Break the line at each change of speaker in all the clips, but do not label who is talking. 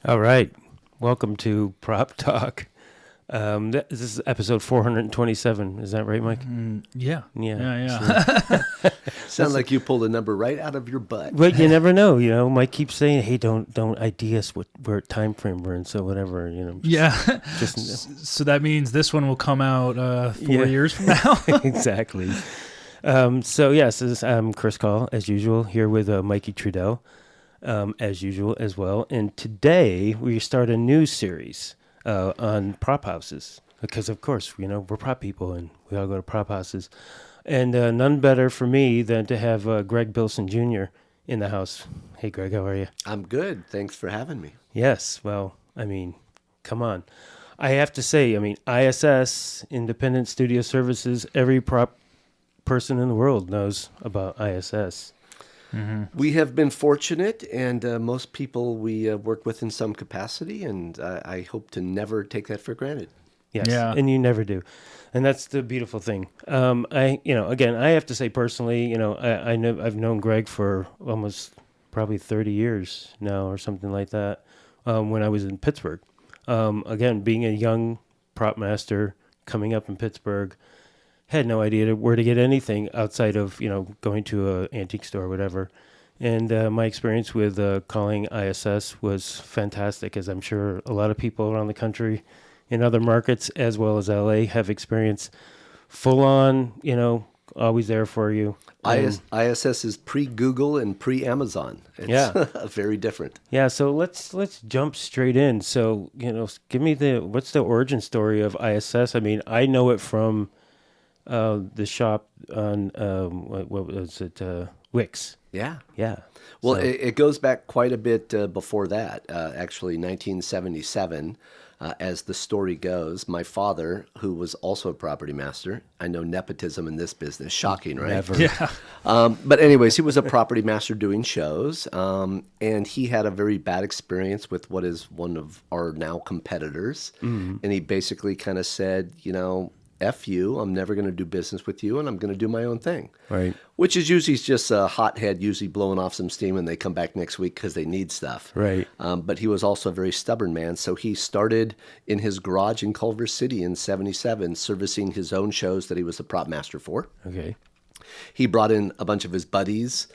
All right. Welcome to Prop Talk. This is episode 427. Is that right, Mike?
Yeah.
Yeah.
Sound like you pulled a number right out of your butt.
But you never know. Mike keeps saying, "Hey, don't ID us what time frame we're in." So whatever.
So that means this one will come out 4 years from now.
Exactly. I'm Chris Call, as usual, here with Mikey Trudel, as usual as well. And today we start a new series on prop houses because, of course, we're prop people and we all go to prop houses. And none better for me than to have Gregg Bilson Jr. in the house. Hey, Greg, how are you?
I'm good. Thanks for having me.
Yes. Well, come on. I have to say, ISS, Independent Studio Services, every prop person in the world knows about ISS.
Mm-hmm. We have been fortunate, and most people we work with in some capacity, and I hope to never take that for granted.
Yes, yeah. And you never do. And that's the beautiful thing. I have to say personally, I've known Greg for almost probably 30 years now or something like that when I was in Pittsburgh. Again, being a young prop master coming up in Pittsburgh, had no idea where to get anything outside of, going to an antique store or whatever. And my experience with calling ISS was fantastic, as I'm sure a lot of people around the country in other markets as well as LA have experienced. Full on, always there for you.
ISS is pre-Google and pre-Amazon. It's very different.
Yeah, so let's jump straight in. So, give me what's the origin story of ISS? I know it from the shop on, what was it, Wix.
Yeah.
Yeah.
Well, it goes back quite a bit before that, actually 1977. As the story goes, my father, who was also a property master, I know nepotism in this business, shocking, right?
Never.
Yeah.
But anyways, he was a property master doing shows, and he had a very bad experience with what is one of our now competitors. Mm-hmm. And he basically kind of said, F you, I'm never going to do business with you, and I'm going to do my own thing.
Right.
Which is usually just a hothead, usually blowing off some steam, and they come back next week because they need stuff.
Right.
But he was also a very stubborn man, so he started in his garage in Culver City in 77, servicing his own shows that he was the prop master for.
Okay.
He brought in a bunch of his buddies,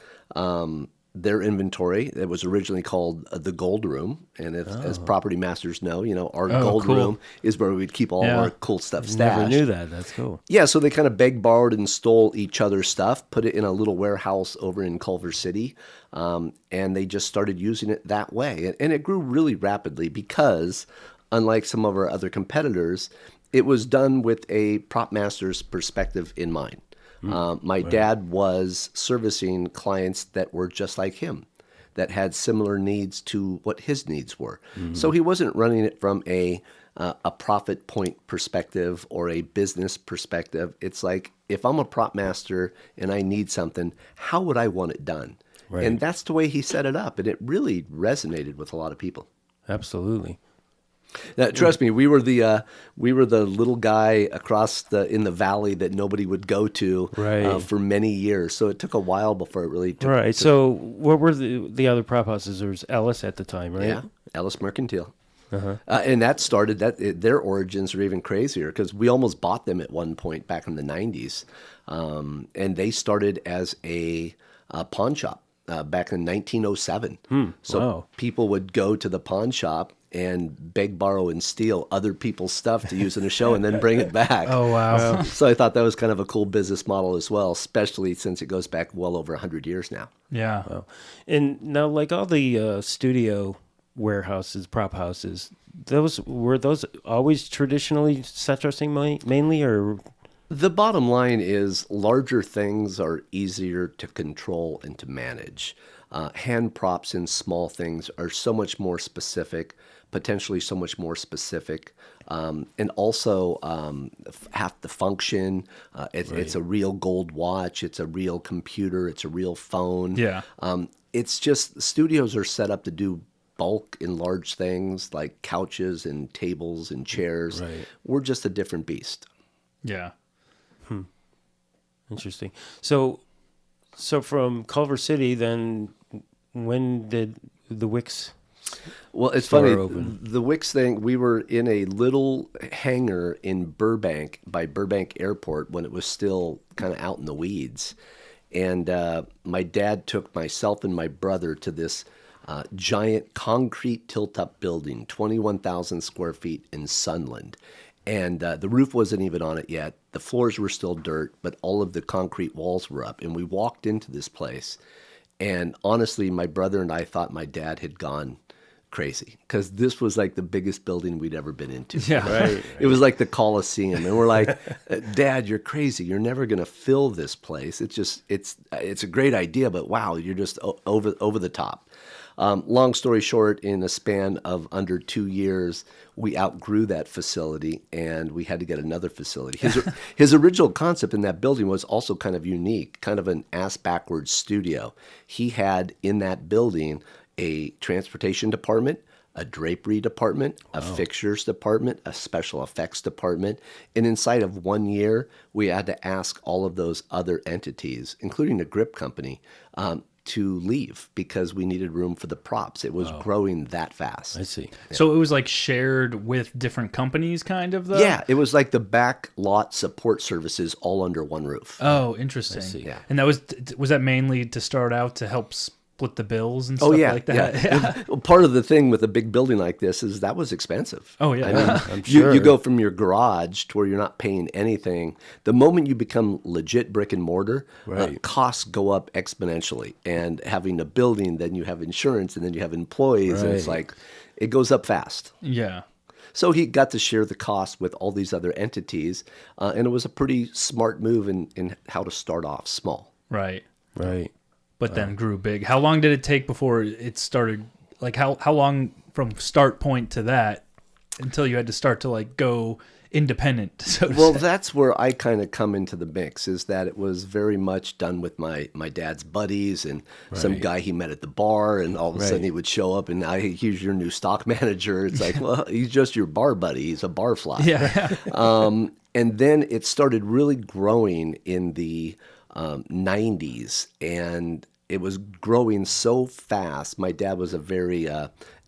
their inventory. It was originally called the Gold Room, and as property masters know, our Gold Room is where we'd keep all our cool stuff stashed.
Never knew that. That's cool.
Yeah, so they kind of begged, borrowed, and stole each other's stuff, put it in a little warehouse over in Culver City, and they just started using it that way. And it grew really rapidly because, unlike some of our other competitors, it was done with a prop master's perspective in mind. My dad was servicing clients that were just like him, that had similar needs to what his needs were. Mm-hmm. So he wasn't running it from a profit point perspective or a business perspective. It's like, if I'm a prop master and I need something, how would I want it done? Right. And that's the way he set it up, and it really resonated with a lot of people.
Absolutely.
Now, trust me, we were the little guy in the valley that nobody would go to for many years. So it took a while before it really took.
Right. So what were the other prop houses? There was Ellis at the time, right?
Yeah, Ellis Mercantile. Uh-huh. And that started their origins are even crazier because we almost bought them at one point back in the 90s, and they started as a pawn shop back in 1907. So people would go to the pawn shop and beg, borrow, and steal other people's stuff to use in a show and then bring it back.
Oh, wow.
So I thought that was kind of a cool business model as well, especially since it goes back well over 100 years now.
Yeah.
Wow. And now, like all the studio warehouses, prop houses, were those always traditionally set dressing mainly, or?
The bottom line is larger things are easier to control and to manage. Hand props and small things are so much more specific, potentially so much more specific, and also have to function. It's a real gold watch. It's a real computer. It's a real phone.
Yeah.
It's just studios are set up to do bulk and large things like couches and tables and chairs.
Right.
We're just a different beast.
Yeah.
Interesting. So from Culver City, then when did the Wix
Well, it's
store
funny.
open?
The Wix thing, we were in a little hangar in Burbank by Burbank Airport when it was still kind of out in the weeds. And my dad took myself and my brother to this giant concrete tilt-up building, 21,000 square feet in Sunland. And the roof wasn't even on it yet. The floors were still dirt, but all of the concrete walls were up. And we walked into this place. And honestly, my brother and I thought my dad had gone crazy because this was like the biggest building we'd ever been into.
Yeah.
Right.
It was like the Coliseum. And we're like, Dad, you're crazy. You're never going to fill this place. It's a great idea, but wow, you're just over the top. Long story short, in a span of under 2 years, we outgrew that facility and we had to get another facility. His original concept in that building was also kind of unique, kind of an ass-backwards studio. He had in that building a transportation department, a drapery department, a fixtures department, a special effects department. And inside of 1 year, we had to ask all of those other entities, including the grip company, to leave because we needed room for the props. It was growing that fast.
I see.
So it was like shared with different companies, kind of, though?
Yeah, it was like the back lot support services all under one roof.
Oh, interesting.
see.
Yeah.
And that was that mainly to start out to help split the bills and stuff like that?
Yeah. Well, part of the thing with a big building like this is that was expensive.
Oh, yeah.
I mean,
I'm sure.
you go from your garage to where you're not paying anything. The moment you become legit brick and mortar,
Right.
costs go up exponentially. And having a building, then you have insurance, and then you have employees, and it's
Right.
like it goes up fast.
Yeah.
So he got to share the cost with all these other entities, and it was a pretty smart move in how to start off small.
Right.
Right.
But then grew big. How long did it take before it started? Like how long from start point to that until you had to start to like go independent? So to
Well,
say?
that's where I kind of come into the mix, is that it was very much done with my dad's buddies and some guy he met at the bar, and all of a sudden
Right.
he would show up and he's your new stock manager. It's like, well, he's just your bar buddy. He's a bar fly.
Yeah.
And then it started really growing in the 90s, and it was growing so fast. My dad was a very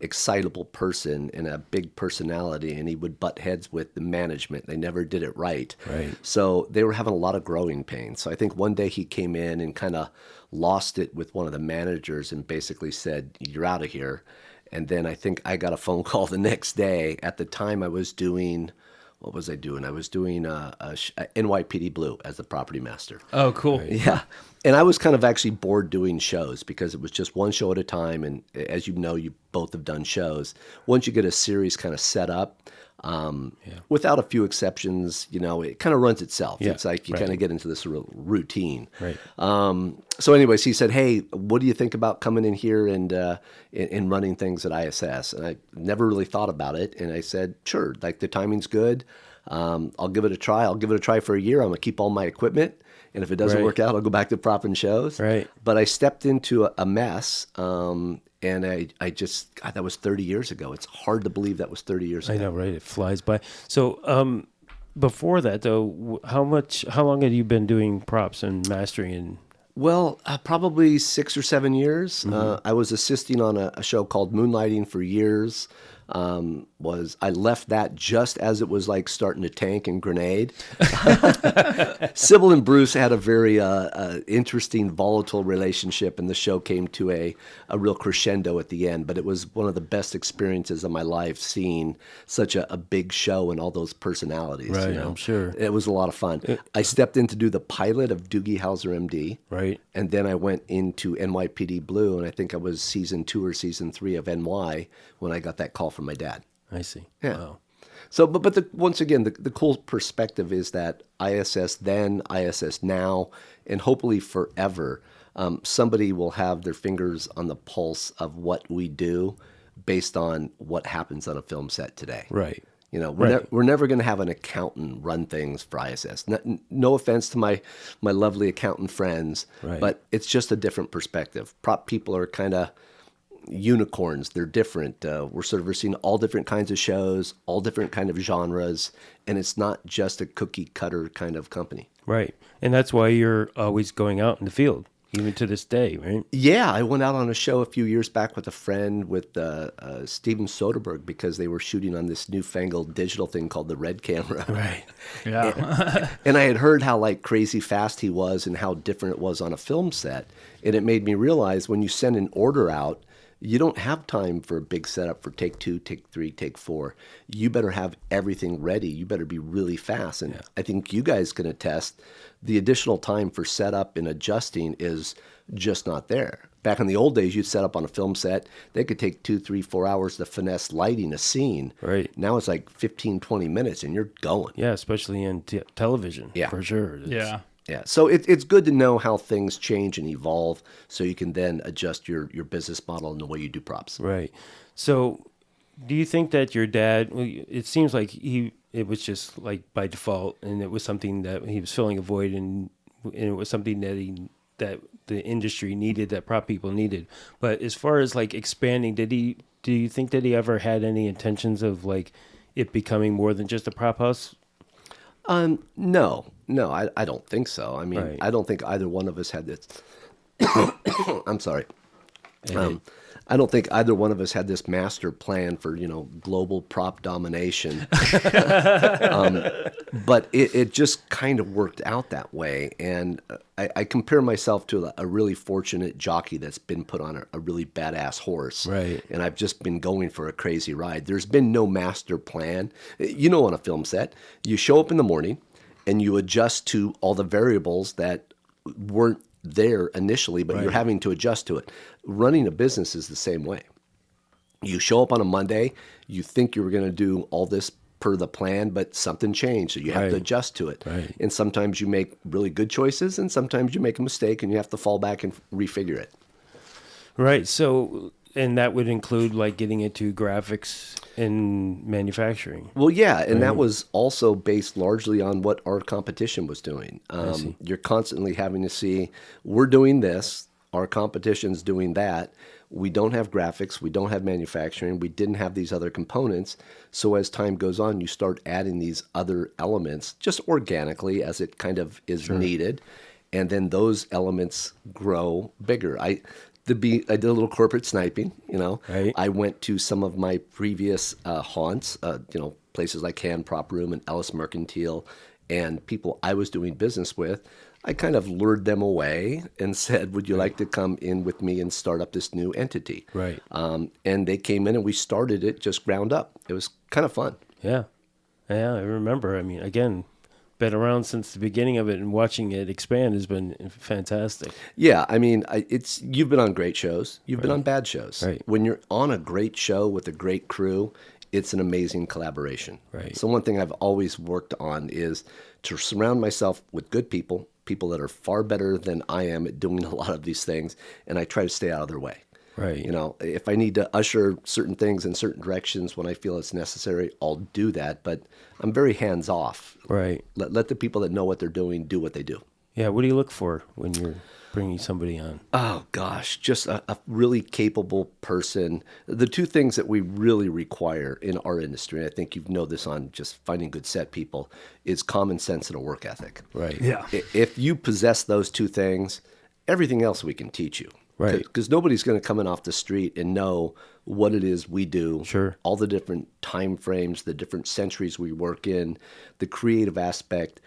excitable person and a big personality, and he would butt heads with the management. They never did it right.
Right.
So they were having a lot of growing pains. So I think one day he came in and kind of lost it with one of the managers and basically said, "You're out of here." And then I think I got a phone call the next day. At the time I was doing... What was I doing? I was doing a NYPD Blue as the property master.
Oh, cool.
Yeah. And I was kind of actually bored doing shows because it was just one show at a time. And as you know, you both have done shows. Once you get a series kind of set up, without a few exceptions, it kind of runs itself.
Yeah,
It's like you
right.
kind of get into this routine.
Right.
So anyways, he said, "Hey, what do you think about coming in here and running things at ISS?" And I never really thought about it. And I said, "Sure, like the timing's good. I'll give it a try. I'll give it a try for a year. I'm going to keep all my equipment. And if it doesn't
Right.
work out, I'll go back to prop and shows."
Right.
But I stepped into a mess. And I just, God, that was 30 years ago. It's hard to believe that was 30 years ago.
I know, right? It flies by. So, before that, though, how long had you been doing props and mastering? And
Well, probably 6 or 7 years. I was assisting on a show called Moonlighting for years. I left that just as it was like starting to tank and grenade. Sybil and Bruce had a very interesting, volatile relationship, and the show came to a real crescendo at the end. But it was one of the best experiences of my life, seeing such a big show and all those personalities.
Right, I'm sure.
It was a lot of fun. I stepped in to do the pilot of Doogie Howser, MD.
right.
And then I went into NYPD Blue, and I think I was season 2 or season 3 of NY when I got that call from my dad.
I see.
Yeah.
Wow.
So, but once again, the cool perspective is that ISS then, ISS now, and hopefully forever, somebody will have their fingers on the pulse of what we do based on what happens on a film set today.
Right.
We're never going to have an accountant run things for ISS. No offense to my lovely accountant friends,
Right.
but it's just a different perspective. Prop people are kind of unicorns. They're different. We're servicing all different kinds of shows, all different kind of genres, and it's not just a cookie cutter kind of company.
Right. And that's why you're always going out in the field. even to this day, right?
Yeah, I went out on a show a few years back with a friend with Steven Soderbergh because they were shooting on this newfangled digital thing called the Red camera.
Right.
Yeah.
And I had heard how like crazy fast he was and how different it was on a film set. And it made me realize when you send an order out, you don't have time for a big setup for take 2, take 3, take 4. You better have everything ready. You better be really fast. And I think you guys can attest the additional time for setup and adjusting is just not there. Back in the old days, you'd set up on a film set. They could take 2, 3, 4 hours to finesse lighting a scene.
Right.
Now it's like 15, 20 minutes and you're going.
Yeah, especially in television.
Yeah.
For sure.
Yeah.
Yeah, so it's good to know how things change and evolve so you can then adjust your business model and the way you do props.
Right. So, do you think that your dad, well, it seems like it was just like by default, and it was something that he was filling a void, and it was something that the industry needed, that prop people needed. But as far as like expanding, do you think that he ever had any intentions of like it becoming more than just a prop house?
No, I don't think so. I mean,
Right.
I don't think either one of us had this. I'm sorry.
And
I don't think either one of us had this master plan for, global prop domination. But it just kind of worked out that way. And I compare myself to a really fortunate jockey that's been put on a really badass horse.
Right.
And I've just been going for a crazy ride. There's been no master plan. On a film set, you show up in the morning and you adjust to all the variables that weren't there initially, but you're having to adjust to it. Running a business is the same way. You show up on a Monday, you think you were going to do all this per the plan, but something changed, so you have to adjust to it.
Right.
And sometimes you make really good choices, and sometimes you make a mistake, and you have to fall back and refigure it.
Right. So, and that would include like getting into graphics and manufacturing.
Well, yeah, and that was also based largely on what our competition was doing. You're constantly having to see, we're doing this, our competition's doing that. We don't have graphics, we don't have manufacturing, we didn't have these other components. So as time goes on, you start adding these other elements just organically as it kind of is needed. And then those elements grow bigger. I did a little corporate sniping,
Right.
I went to some of my previous haunts, places like Hand Prop Room and Ellis Mercantile, and people I was doing business with. I kind of lured them away and said, would you like to come in with me and start up this new entity?
Right.
And they came in and we started it just ground up. It was kind of fun.
Yeah. Yeah, I remember. I mean, again, been around since the beginning of it, and watching it expand has been fantastic.
Yeah, I mean, you've been on great shows. You've been on bad shows.
Right.
When you're on a great show with a great crew, it's an amazing collaboration.
Right.
So one thing I've always worked on is to surround myself with good people that are far better than I am at doing a lot of these things, and I try to stay out of their way.
Right.
If I need to usher certain things in certain directions when I feel it's necessary, I'll do that. But I'm very hands off.
Right.
Let the people that know what they're doing do what they do.
Yeah. What do you look for when you're bringing somebody on?
Oh, gosh, just a really capable person. The two things that we really require in our industry, and I think you know this on just finding good set people, is common sense and a work ethic.
Right.
Yeah.
If you possess those two things, everything else we can teach you.
Right.
Because nobody's going to come in off the street and know what it is we do.
Sure.
All the different time frames, the different centuries we work in, the creative aspect.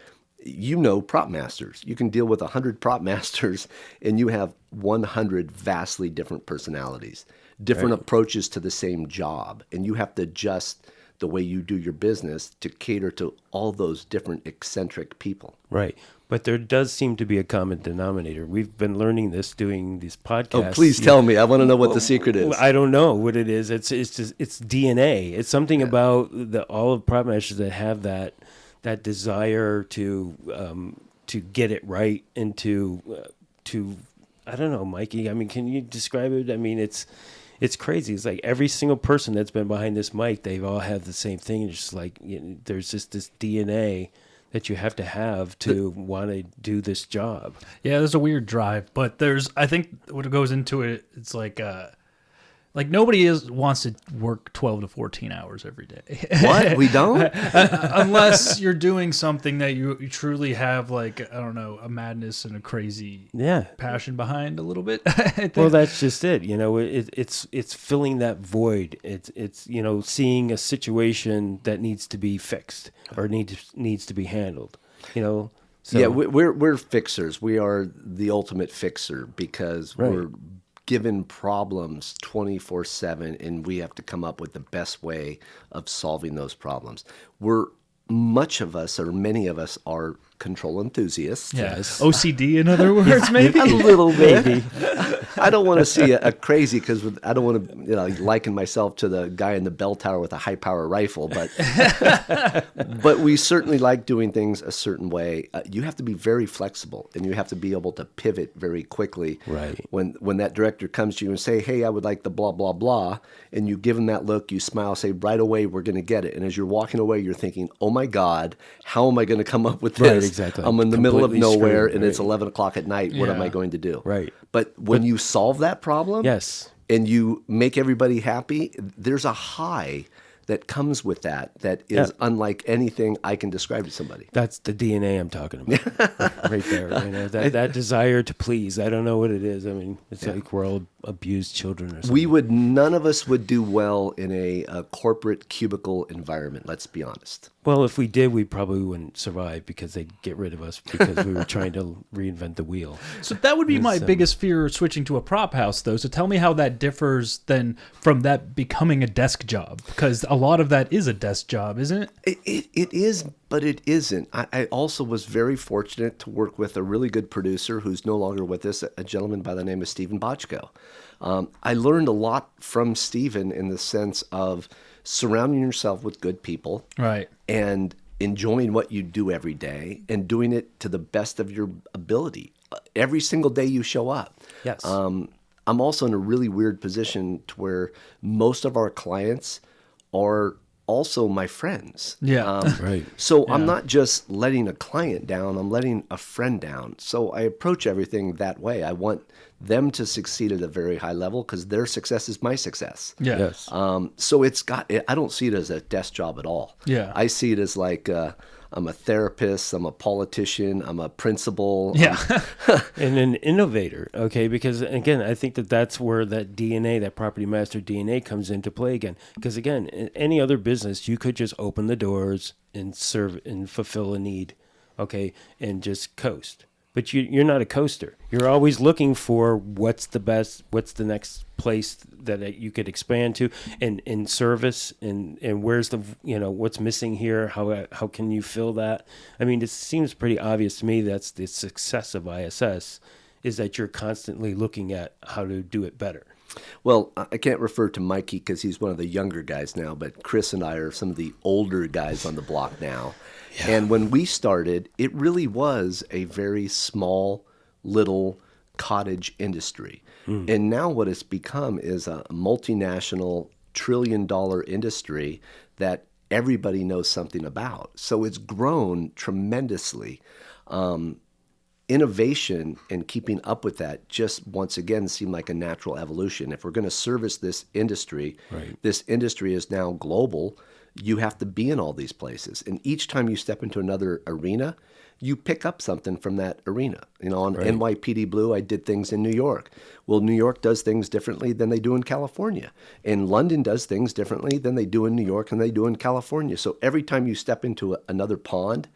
Prop masters. You can deal with 100 prop masters and you have 100 vastly different personalities, different approaches to the same job. And you have to adjust the way you do your business to cater to all those different eccentric people.
Right. But there does seem to be a common denominator. We've been learning this doing these podcasts.
Oh, please tell me. I want to know what the secret is.
I don't know what it is. It's just it's DNA. It's something about all of prop masters that have that desire to get it right and to I don't know, Mikey. I mean, can you describe it? I mean, it's crazy. It's like every single person that's been behind this mic, they've all had the same thing. It's just like there's just this DNA that you have to want to do this job.
Yeah, there's a weird drive, but I think what goes into it, it's like Like nobody wants to work 12 to 14 hours every day.
What? We don't?
Unless you're doing something that you truly have, like, I don't know, a madness and a crazy passion behind a little bit.
Well, that's just it. You know, it's filling that void. It's you know, seeing a situation that needs to be fixed or needs to be handled. You know. So,
yeah, we're fixers. We are the ultimate fixer because we're given problems 24/7, and we have to come up with the best way of solving those problems. Much of us, or many of us, are control enthusiasts.
Yes. OCD, in other words, maybe?
A little bit. I don't want to see a crazy, because I don't want to liken myself to the guy in the bell tower with a high-power rifle, but we certainly like doing things a certain way. You have to be very flexible, and you have to be able to pivot very quickly.
Right.
When that director comes to you and say, hey, I would like the blah, blah, blah, and you give them that look, you smile, say, right away, we're going to get it. And as you're walking away, you're thinking, oh my God, how am I going to come up with this?
Right, exactly.
I'm in the middle of
Completely
nowhere,
screwed,
and it's
right.
11 o'clock at night. What am I going to do?
Right.
But when you solve that problem,
Yes.
and you make everybody happy, there's a high that comes with that is unlike anything I can describe to somebody.
That's the DNA I'm talking about, right there. You know, that desire to please. I don't know what it is. I mean, it's like we're all abused children or something.
None of us would do well in a corporate cubicle environment. Let's be honest.
Well, if we did, we probably wouldn't survive because they'd get rid of us because we were trying to reinvent the wheel.
So that would be my biggest fear switching to a prop house, though. So tell me how that differs then from that becoming a desk job, because a lot of that is a desk job, isn't it?
It is, but it isn't. I also was very fortunate to work with a really good producer who's no longer with us, a gentleman by the name of Stephen Bochco. I learned a lot from Stephen in the sense of surrounding yourself with good people,
Right.
and enjoying what you do every day and doing it to the best of your ability every single day you show up.
Yes.
I'm also in a really weird position to where most of our clients are also my friends.
Yeah.
Right.
So I'm not just letting a client down, I'm letting a friend down. So I approach everything that way. I want them to succeed at a very high level because their success is my success.
Yeah.
Yes.
So I don't see it as a desk job at all.
Yeah.
I see it as like I'm a therapist, I'm a politician, I'm a principal.
Yeah.
And an innovator, okay? Because, again, I think that's where that DNA, that property master DNA comes into play again. Because, again, in any other business, you could just open the doors and serve and fulfill a need, okay, and just coast. But you're not a coaster. You're always looking for what's the best, what's the next place that you could expand to, and in service, and where's the, what's missing here? How can you fill that? I mean, it seems pretty obvious to me that's the success of ISS, is that you're constantly looking at how to do it better.
Well, I can't refer to Mikey because he's one of the younger guys now, but Chris and I are some of the older guys on the block now. Yeah. And when we started, it really was a very small, little cottage industry. And now what it's become is a multinational, trillion-dollar industry that everybody knows something about. So it's grown tremendously. Innovation and keeping up with that just once again seemed like a natural evolution. If we're going to service this industry, This industry is now global. You have to be in all these places. And each time you step into another arena, you pick up something from that arena. On NYPD Blue, I did things in New York. Well, New York does things differently than they do in California. And London does things differently than they do in New York and they do in California. So every time you step into another pond,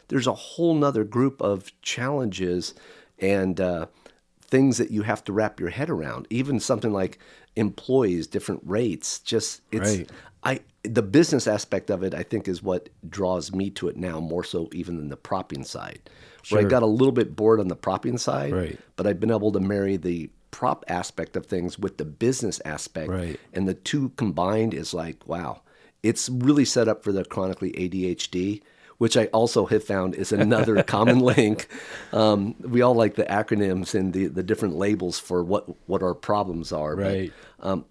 there's a whole nother group of challenges and things that you have to wrap your head around. Even something like employees, different rates. The business aspect of it, I think, is what draws me to it now more so even than the propping side. Where I got a little bit bored on the propping side, but I've been able to marry the prop aspect of things with the business aspect, and the two combined is like, wow. It's really set up for the chronically ADHD, which I also have found is another common link. We all like the acronyms and the different labels for what our problems are.
Right.
But,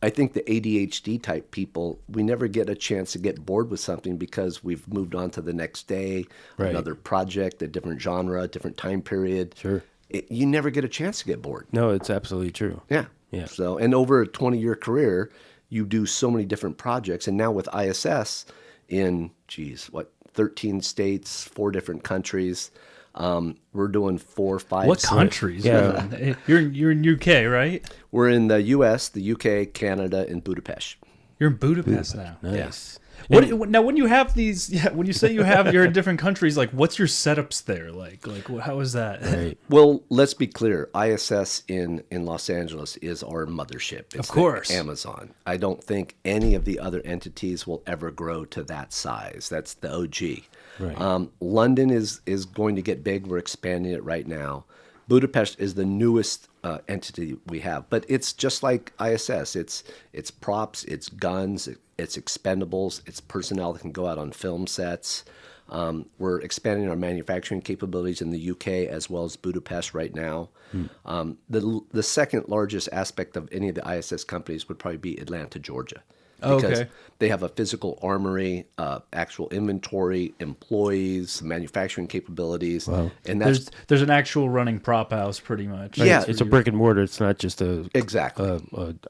I think the ADHD type people, we never get a chance to get bored with something because we've moved on to the next day, another project, a different genre, a different time period.
Sure.
You never get a chance to get bored.
No, it's absolutely true.
Yeah.
Yeah.
So, and over a 20-year career, you do so many different projects. And now with ISS in, 13 states, 4 different countries, we're doing 4 or 5.
What countries?
Yeah.
You're in UK, right?
We're in the U.S., the U.K., Canada, and Budapest.
You're in Budapest now.
Nice.
Now, when you have these, when you say you're in different countries, like, what's your setups there? Like, how is that?
Right.
Well, let's be clear. ISS in Los Angeles is our mothership. It's
Of course.
the Amazon. I don't think any of the other entities will ever grow to that size. That's the OG.
Right.
London is going to get big. We're expanding it right now. Budapest is the newest entity we have, but it's just like ISS. It's props, it's guns, it's expendables, it's personnel that can go out on film sets. We're expanding our manufacturing capabilities in the UK as well as Budapest right now. The second largest aspect of any of the ISS companies would probably be Atlanta, Georgia. Because
Okay.
they have a physical armory, actual inventory, employees, manufacturing capabilities, and that's
There's an actual running prop house, pretty much.
Yeah.
It's a brick and mortar. It's not just
exactly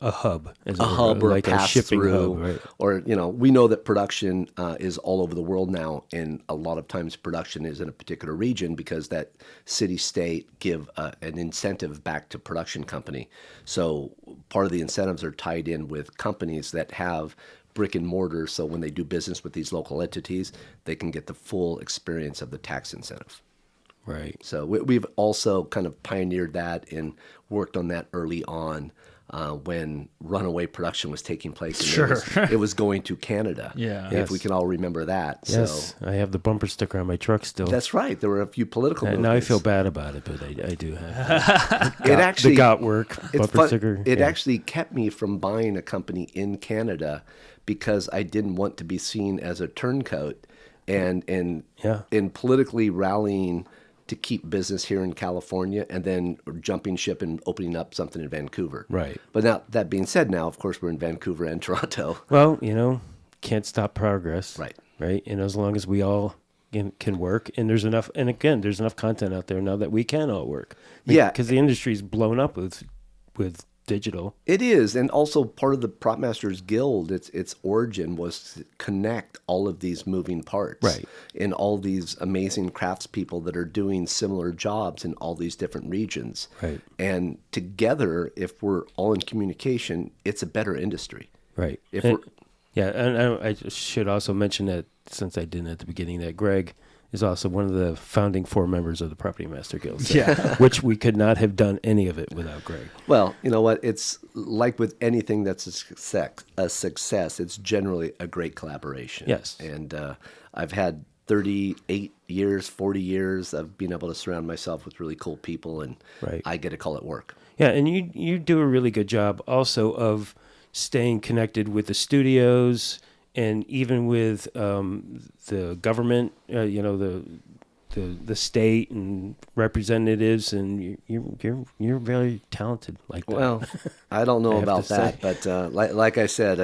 a hub. As
a hub or
like
a pass
shipping
through,
hub. Right.
or we know that production is all over the world now, and a lot of times production is in a particular region because that city state give an incentive back to production company. So part of the incentives are tied in with companies that have brick and mortar, so when they do business with these local entities, they can get the full experience of the tax incentive.
Right.
So we've also kind of pioneered that and worked on that early on when runaway production was taking place. And
Sure.
it was going to Canada.
Yeah.
If
Yes.
we can all remember that.
Yes, I have the bumper sticker on my truck still.
So that's right. There were a few political
And now I
movements.
feel bad about it, but I do have
It actually
the got work
it's
bumper
fun.
sticker.
It
yeah.
actually kept me from buying a company in Canada because I didn't want to be seen as a turncoat and
Yeah.
in politically rallying to keep business here in California and then jumping ship and opening up something in Vancouver.
Right.
But now that being said, now of course we're in Vancouver and Toronto.
Well, can't stop progress.
Right.
Right. And as long as we all can work, and there's enough, and again, there's enough content out there now that we can all work.
Yeah.
Because the industry's blown up with digital.
It is, and also part of the Prop Masters Guild, its origin was to connect all of these moving parts,
Right.
and all these amazing craftspeople that are doing similar jobs in all these different regions.
Right.
And together, if we're all in communication, it's a better industry.
Right.
If
And-
we're
yeah, and I should also mention that, since I didn't at the beginning, that Gregg is also one of the founding 4 members of the Property Master Guild. So,
Yeah.
which we could not have done any of it without Gregg.
Well, you know what? It's like with anything that's a success, it's generally a great collaboration.
Yes.
And I've had 38 years, 40 years of being able to surround myself with really cool people, and
Right.
I get to call it work.
Yeah, and you do a really good job also of staying connected with the studios and even with the government, the state and representatives, and you're very talented like that.
Well, I don't know
have
about
to
that, but like I said,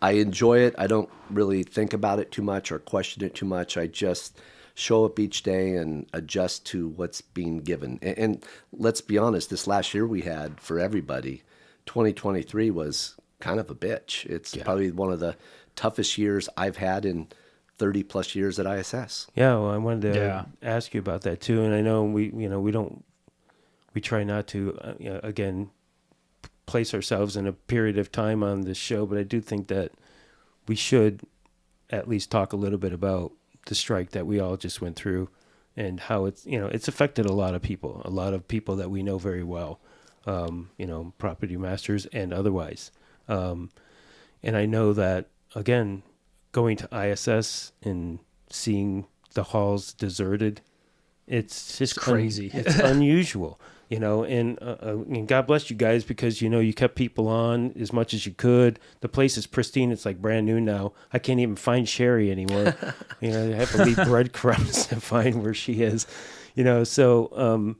I enjoy it. I don't really think about it too much or question it too much. I just show up each day and adjust to what's being given. And let's be honest, this last year we had for everybody, 2023 was kind of a bitch. It's probably one of the toughest years I've had in 30 plus years at ISS.
Yeah, well, I wanted to
Yeah.
ask you about that too, and I know we try not to again place ourselves in a period of time on this show, but I do think that we should at least talk a little bit about the strike that we all just went through and how it's affected a lot of people that we know very well, property masters and otherwise, and I know that again, going to ISS and seeing the halls deserted, it's just
crazy.
it's unusual, and God bless you guys because, you kept people on as much as you could. The place is pristine. It's like brand new now. I can't even find Sherry anymore. I have to leave breadcrumbs to find where she is, can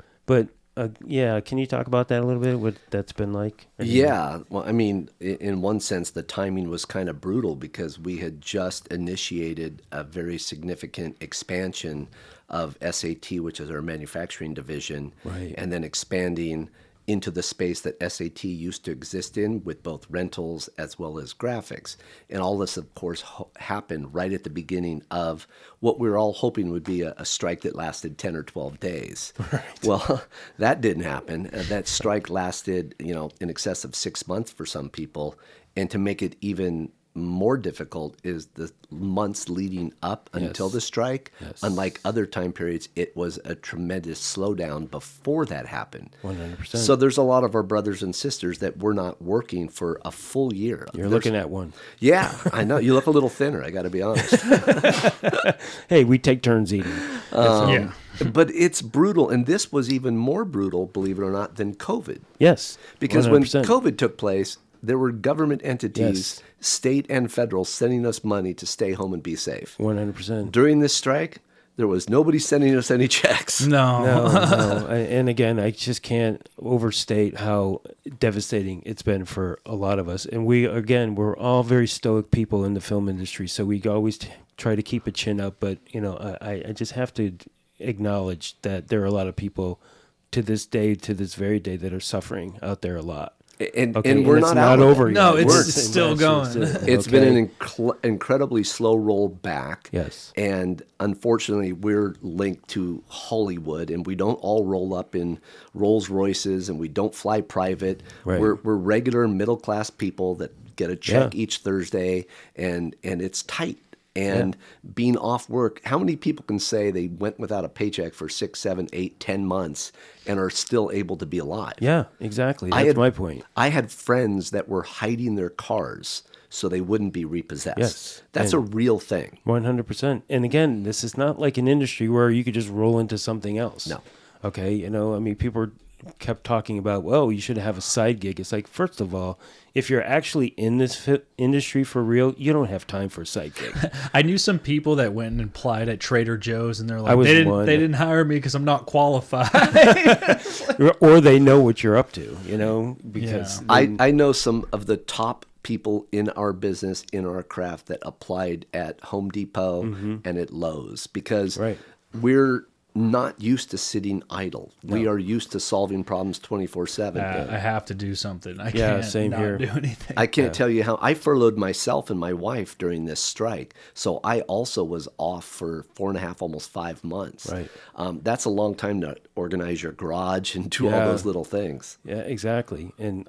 you talk about that a little bit, what that's been like?
Yeah. Well, I mean, in one sense, the timing was kind of brutal because we had just initiated a very significant expansion of SAT, which is our manufacturing division,
Right.
and then expanding into the space that SAT used to exist in with both rentals as well as graphics. And all this, of course, happened right at the beginning of what we were all hoping would be a strike that lasted 10 or 12 days. Right. Well, that didn't happen. That strike lasted, in excess of 6 months for some people. And to make it even more difficult is the months leading up until the strike.
Yes.
Unlike other time periods, it was a tremendous slowdown before that happened.
100%.
So there's a lot of our brothers and sisters that were not working for a full year.
You're looking at one.
Yeah, I know. You look a little thinner, I got to be honest.
Hey, we take turns eating.
Yeah.
But it's brutal, and this was even more brutal, believe it or not, than COVID.
Yes.
Because when
100%.
COVID took place, there were government entities, state and federal, sending us money to stay home and be safe.
100%.
During this strike, there was nobody sending us any checks.
No.
No. And again, I just can't overstate how devastating it's been for a lot of us. And we're all very stoic people in the film industry, so we always try to keep a chin up. But, I just have to acknowledge that there are a lot of people to this very day that are suffering out there a lot.
And
and
we're
it's
not
over
yet.
No,
yet.
it's still going.
It's been an incredibly slow roll back.
Yes.
And unfortunately, we're linked to Hollywood, and we don't all roll up in Rolls Royces, and we don't fly private.
Right.
We're regular middle class people that get a check each Thursday, and it's tight. And being off work, how many people can say they went without a paycheck for 6, 7, 8, 10 months and are still able to be alive?
Yeah, exactly. That's my point.
I had friends that were hiding their cars so they wouldn't be repossessed.
Yes.
That's a real thing.
100%. And again, this is not like an industry where you could just roll into something else.
No.
Okay, people kept talking about, well, you should have a side gig. It's like, first of all, if you're actually in this industry for real, you don't have time for a side gig.
I knew some people that went and applied at Trader Joe's, and they're
I
like,
was
they
one.
didn't hire me because I'm not qualified.
Or they know what you're up to, because
I know some of the top people in our business, in our craft, that applied at Home Depot and at Lowe's because we're not used to sitting idle. No. We are used to solving problems 24/7.
I have to do something. I
Yeah,
can't
same
not
here.
do anything.
I can't tell you how I furloughed myself and my wife during this strike. So I also was off for 4.5, almost 5 months.
Right.
That's a long time to organize your garage and do all those little things.
Yeah, exactly. And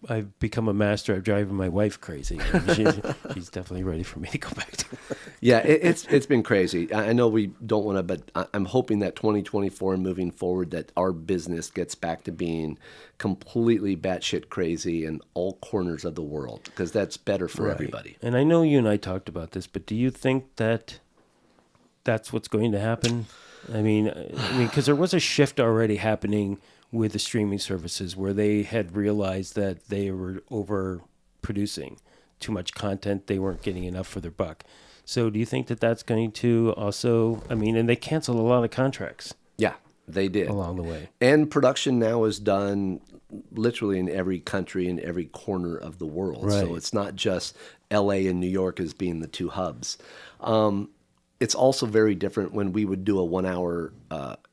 I've become a master at driving my wife crazy. She's definitely ready for me to go back to work.
Yeah, it's been crazy. I know we don't want to, but I'm hoping that 2024 and moving forward, that our business gets back to being completely batshit crazy in all corners of the world, because that's better for everybody.
And I know you and I talked about this, but do you think that that's what's going to happen? I mean, because there was a shift already happening with the streaming services where they had realized that they were overproducing too much content. They weren't getting enough for their buck. So do you think that that's going to also, and they canceled a lot of contracts.
Yeah, they did.
Along the way.
And production now is done literally in every country, in every corner of the world.
Right.
So it's not just LA and New York as being the two hubs. It's also very different when we would do a 1-hour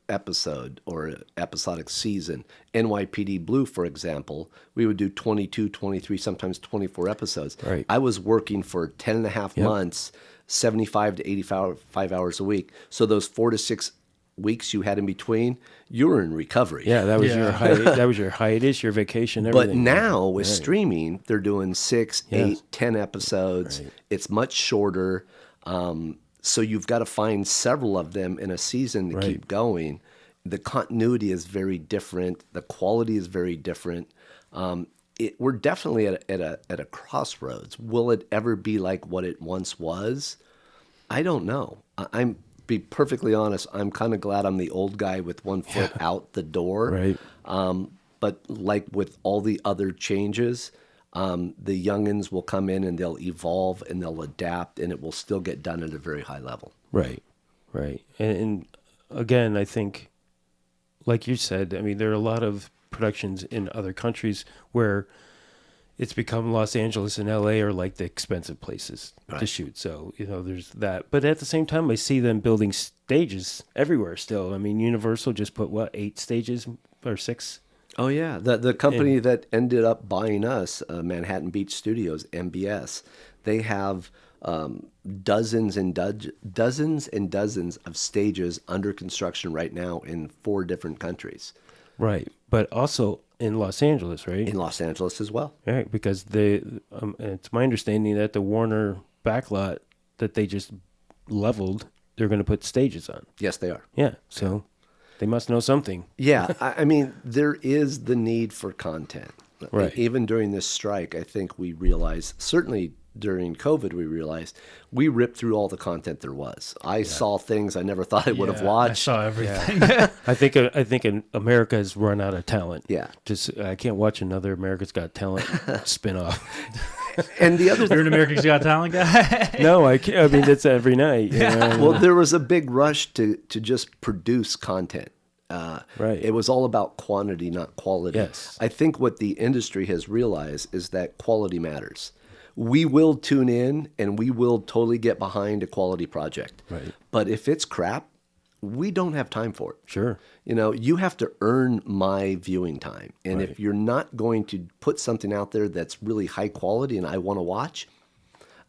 episode or episodic season. NYPD Blue, for example, we would do 22, 23, sometimes 24 episodes.
Right.
I was working for 10 and a half months, 75 to 85 hours a week. So those 4 to 6 weeks you had in between, you were in recovery.
Yeah, that was your that was your hiatus, your vacation,
But
everything.
now with streaming, they're doing 6, 8, 10 episodes.
Right.
It's much shorter. So you've got to find several of them in a season to keep going. The continuity is very different. The quality is very different. We're definitely at a crossroads. Will it ever be like what it once was? I don't know. I'm be perfectly honest. I'm kind of glad I'm the old guy with one foot out the door.
Right.
But like with all the other changes, the youngins will come in and they'll evolve and they'll adapt, and it will still get done at a very high level.
Right. And again, I think, like you said, there are a lot of productions in other countries where it's become Los Angeles and LA are like the expensive places to shoot. So, there's that. But at the same time, I see them building stages everywhere still. Universal just put, 8 stages or 6?
Oh yeah, the company that ended up buying us, Manhattan Beach Studios, MBS, they have dozens and dozens of stages under construction right now in 4 different countries,
Right. But also in Los Angeles, right?
in Los Angeles as well.
Right, because it's my understanding that the Warner backlot that they just leveled, they're going to put stages on.
Yes, they are.
Yeah, so they must know something.
Yeah, I mean, there is the need for content.
Right.
Even during this strike, I think we realized, certainly during COVID, we realized we ripped through all the content there was. I saw things I never thought I would have
Yeah,
watched.
I saw everything.
I think America has run out of talent.
Yeah.
Just I can't watch another America's Got Talent spinoff.
And the other
You're an America's Got Talent guy.
No, I can't. I mean, that's every night. You know?
well, there was a big rush to just produce content.
Right.
It was all about quantity, not quality.
Yes.
I think what the industry has realized is that quality matters. We will tune in and we will totally get behind a quality project.
Right.
But if it's crap, we don't have time for it.
Sure.
You know, you have to earn my viewing time. And
Right.
if you're not going to put something out there that's really high quality and I want to watch,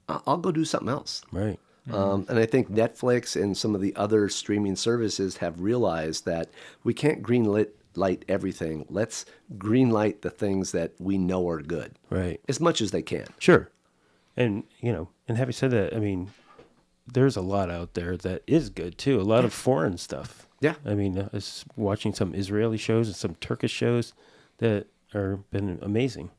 I'll go do something else.
Right.
And I think Netflix and some of the other streaming services have realized that we can't light everything. Let's green light the things that we know are good
Right.
as much as they can.
Sure. And and having said that, I mean, there's a lot out there that is good too. A lot of foreign stuff.
Yeah.
I mean, I was watching some Israeli shows and some Turkish shows that are been amazing.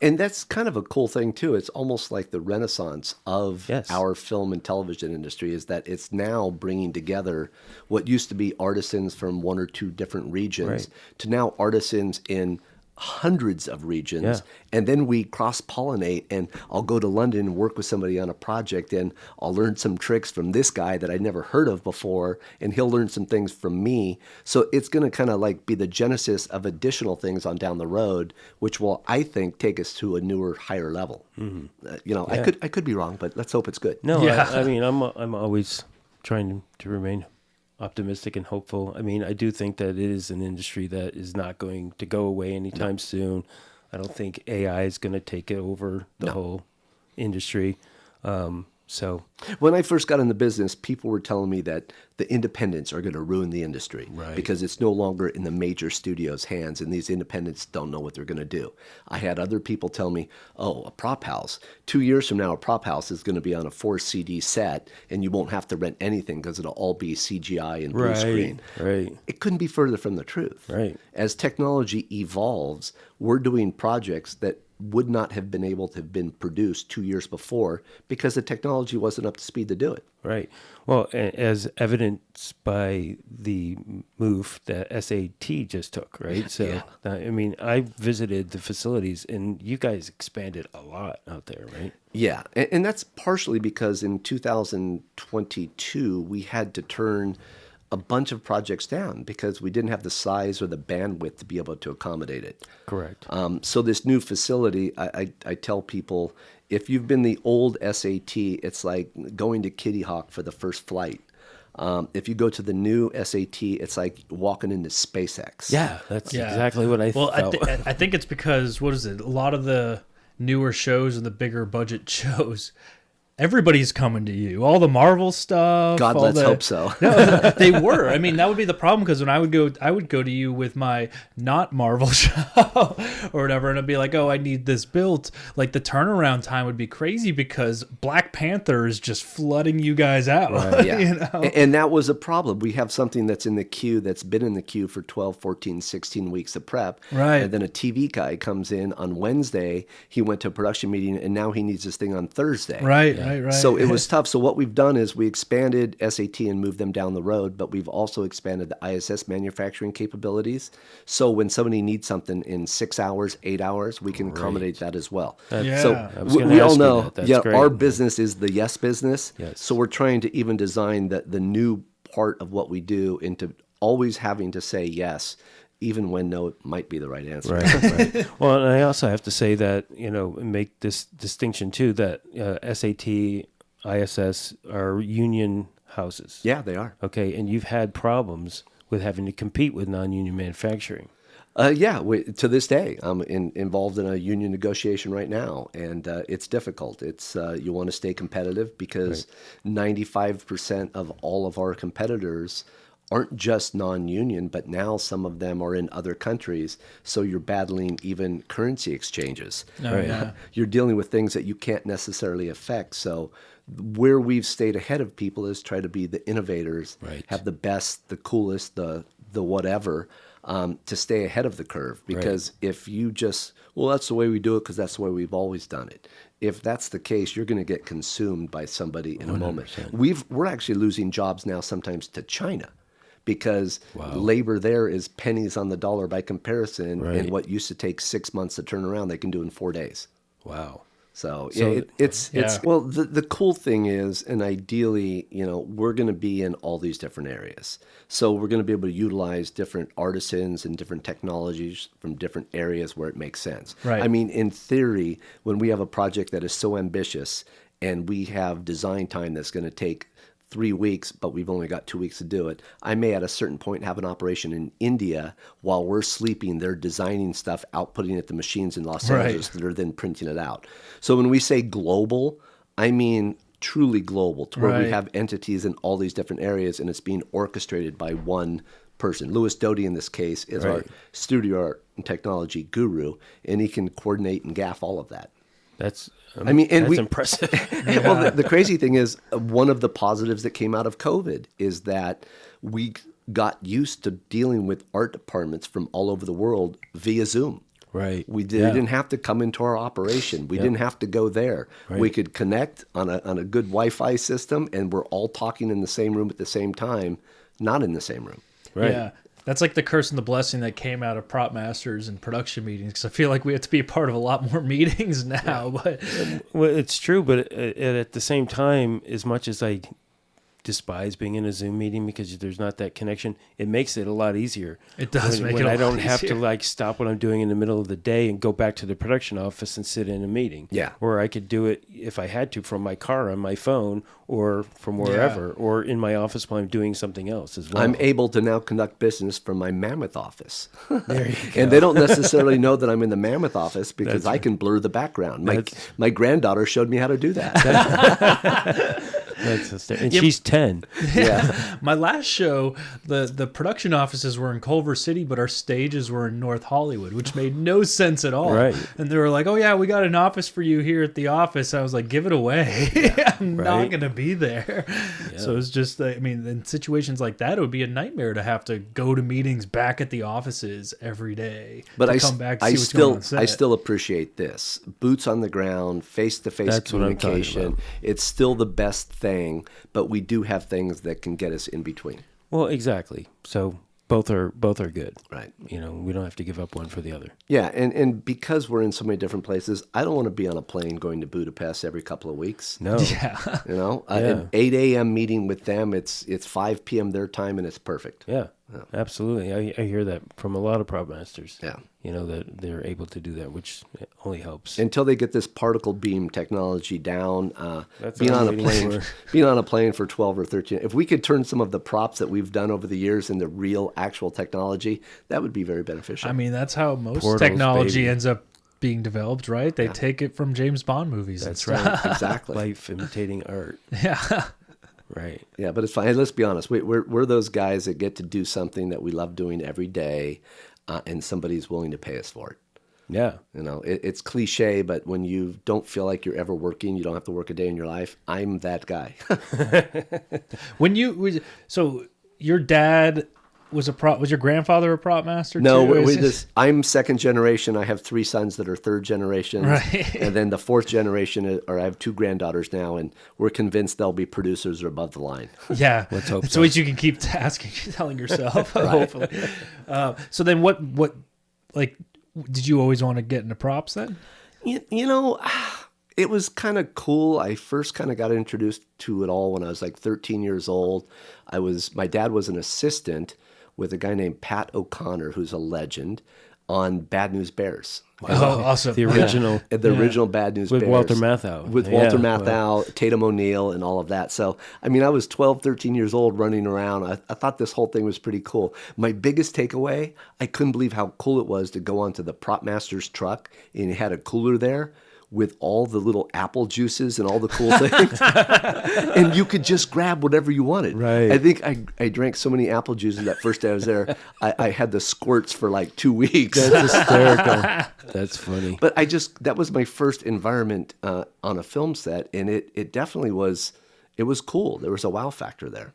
And that's kind of a cool thing too. It's almost like the renaissance of
Yes.
our film and television industry is that it's now bringing together what used to be artisans from 1 or 2 different regions
Right.
to now artisans in hundreds of regions.
Yeah.
And then we cross-pollinate, and I'll go to London and work with somebody on a project, and I'll learn some tricks from this guy that I'd never heard of before, and he'll learn some things from me. So it's going to kind of like be the genesis of additional things on down the road, which will, I think, take us to a newer, higher level.
Yeah.
I could be wrong, but let's hope it's good.
No,
Yeah.
I mean, I'm always trying to remain optimistic and hopeful. I mean, I do think that it is an industry that is not going to go away anytime soon. I don't think AI is going to take over the whole industry. So
When I first got in the business, people were telling me that the independents are going to ruin the industry
Right.
because it's no longer in the major studios' hands, and these independents don't know what they're going to do. I had other people tell me, oh, a prop house. 2 years from now, a prop house is going to be on a 4 CD set, and you won't have to rent anything because it'll all be CGI and blue screen.
right,
It couldn't be further from the truth.
Right.
As technology evolves, we're doing projects that would not have been able to have been produced 2 years before because the technology wasn't up to speed to do it.
right. Well, as evidenced by the move that SAT just took, right? So,
Yeah.
I mean, I visited the facilities, and you guys expanded a lot out there, right?
Yeah, and that's partially because in 2022, we had to turn a bunch of projects down because we didn't have the size or the bandwidth to be able to accommodate it.
Correct.
So this new facility, I tell people, if you've been the old SAT, it's like going to Kitty Hawk for the first flight. If you go to the new SAT, it's like walking into SpaceX.
Yeah, that's exactly what I
Well,
felt.
I think it's because, what is it? A lot of the newer shows and the bigger budget shows, everybody's coming to you. All the Marvel stuff.
God,
all
let's
the-
hope so.
No, they were. I mean, that would be the problem because when I would go to you with my not Marvel show or whatever, and I'd be like, "Oh, I need this built." Like the turnaround time would be crazy because Black Panther is just flooding you guys out.
Right.
Yeah.
You know?
And that was a problem. We have something that's in the queue that's been in the queue for 12, 14, 16 weeks of prep.
Right.
And then a TV guy comes in on Wednesday. He went to a production meeting and now he needs this thing on Thursday.
Right.
So it was tough. So what we've done is we expanded SAT and moved them down the road, but we've also expanded the ISS manufacturing capabilities. So when somebody needs something in 6 hours, 8 hours, we can accommodate that as well.
Yeah.
So
I was gonna
we all
ask you
know,
that. That's great.
our business is the yes business.
Yes.
So we're trying to even design the new part of what we do into always having to say yes, even when no might be the right answer.
Right. Well, and I also have to say that, make this distinction too, that SAT, ISS are union houses.
Yeah, they are.
Okay. And you've had problems with having to compete with non-union manufacturing.
Yeah, to this day, I'm involved in a union negotiation right now, and it's difficult. It's you want to stay competitive because 95% of all of our competitors aren't just non-union, but now some of them are in other countries. So you're battling even currency exchanges.
Oh, yeah.
You're dealing with things that you can't necessarily affect. So where we've stayed ahead of people is try to be the innovators,
Right.
have the best, the coolest, the whatever, to stay ahead of the curve. Because if you just, well, that's the way we do it because that's the way we've always done it. If that's the case, you're going to get consumed by somebody in a moment. We're actually losing jobs now sometimes to China because labor there is pennies on the dollar by comparison, and what used to take 6 months to turn around, they can do in 4 days.
Wow.
So it's well, the cool thing is, and ideally, we're going to be in all these different areas. So we're going to be able to utilize different artisans and different technologies from different areas where it makes sense.
Right.
I mean, in theory, when we have a project that is so ambitious and we have design time that's going to take 3 weeks, but we've only got 2 weeks to do it, I may at a certain point have an operation in India while we're sleeping. They're designing stuff, outputting at the machines in Los Angeles that are then printing it out. So when we say global, I mean truly global, to where we have entities in all these different areas and it's being orchestrated by one person. Louis Doty, in this case, is our studio art and technology guru, and he can coordinate and gaff all of that.
That's
that's
impressive.
Well, the crazy thing is, one of the positives that came out of COVID is that we got used to dealing with art departments from all over the world via Zoom.
Right.
We didn't have to come into our operation. We didn't have to go there.
Right.
We could connect on a good Wi-Fi system, and we're all talking in the same room at the same time, not in the same room.
Right.
Yeah. That's like the curse and the blessing that came out of prop masters and production meetings, because I feel like we have to be a part of a lot more meetings now. But
Well, it's true, but at the same time, as much as I despise being in a Zoom meeting because there's not that connection, it makes it a lot easier.
It does make it a
when I
lot
don't have to
easier.
stop what I'm doing in the middle of the day and go back to the production office and sit in a meeting.
Yeah.
Or I could do it if I had to from my car on my phone or from wherever or in my office while I'm doing something else as well.
I'm able to now conduct business from my Mammoth office.
There you go.
And they don't necessarily know that I'm in the Mammoth office because I can blur the background. My granddaughter showed me how to do that.
That's hysterical. And she's 10.
Yeah.
my last show, the production offices were in Culver City, but our stages were in North Hollywood, which made no sense at all.
Right.
And they were like, "Oh yeah, we got an office for you here at the office." I was like, "Give it away. I'm not going to be there." Yeah. So it's just, I mean, in situations like that, it would be a nightmare to have to go to meetings back at the offices every day.
But
to come back to see what's going on set.
I still appreciate this. Boots on the ground, face-to-face
That's what I'm talking
communication.
about.
It's still the best thing, but we do have things that can get us in between.
Well, exactly. So both are good.
Right.
We don't have to give up one for the other.
Yeah, and because we're in so many different places, I don't want to be on a plane going to Budapest every couple of weeks.
No.
Yeah.
An 8 a.m. meeting with them, it's 5 p.m. their time, and it's perfect.
Yeah, absolutely. I hear that from a lot of prop masters.
Yeah.
That they're able to do that, which only helps.
Until they get this particle beam technology down,
That's
being
what I'm
on a
waiting
plane,
for.
being on a plane for 12 or 13. If we could turn some of the props that we've done over the years into real, actual technology, that would be very beneficial.
I mean, that's how most
Portals,
technology
baby.
ends up being developed, right? They take it from James Bond movies.
That's
and stuff.
right.
exactly.
Life imitating art.
Yeah.
Right.
Yeah, but it's fine. Hey, let's be honest. We're those guys that get to do something that we love doing every day, and somebody's willing to pay us for it.
Yeah.
It's cliche, but when you don't feel like you're ever working, you don't have to work a day in your life. I'm that guy.
So your dad was your grandfather a prop master?
No,
too?
I'm second generation. I have 3 sons that are third generation,
Right.
and then the fourth generation, or I have 2 granddaughters now, and we're convinced they'll be producers or above the line.
Yeah,
Let's hope
it's
so.
what you can keep telling yourself. Hopefully. So then, what like did you always want to get into props then?
It was kind of cool. I first kind of got introduced to it all when I was like 13 years old. My dad was an assistant with a guy named Pat O'Connor, who's a legend. on Bad News Bears.
Oh, awesome.
The original.
The original Bad News
With
Bears.
Walter Matthau.
With
Yeah,
Walter
wow.
Matthau, Tatum O'Neal, and all of that. So, I mean, I was 12, 13 years old running around. I thought this whole thing was pretty cool. My biggest takeaway, I couldn't believe how cool it was to go onto the prop master's truck, and he had a cooler there with all the little apple juices and all the cool things. And you could just grab whatever you wanted.
Right.
I think I drank so many apple juices that first day I was there, I had the squirts for like 2 weeks.
That's hysterical. That's funny.
But that was my first environment on a film set, and it definitely was, it was cool. There was a wow factor there.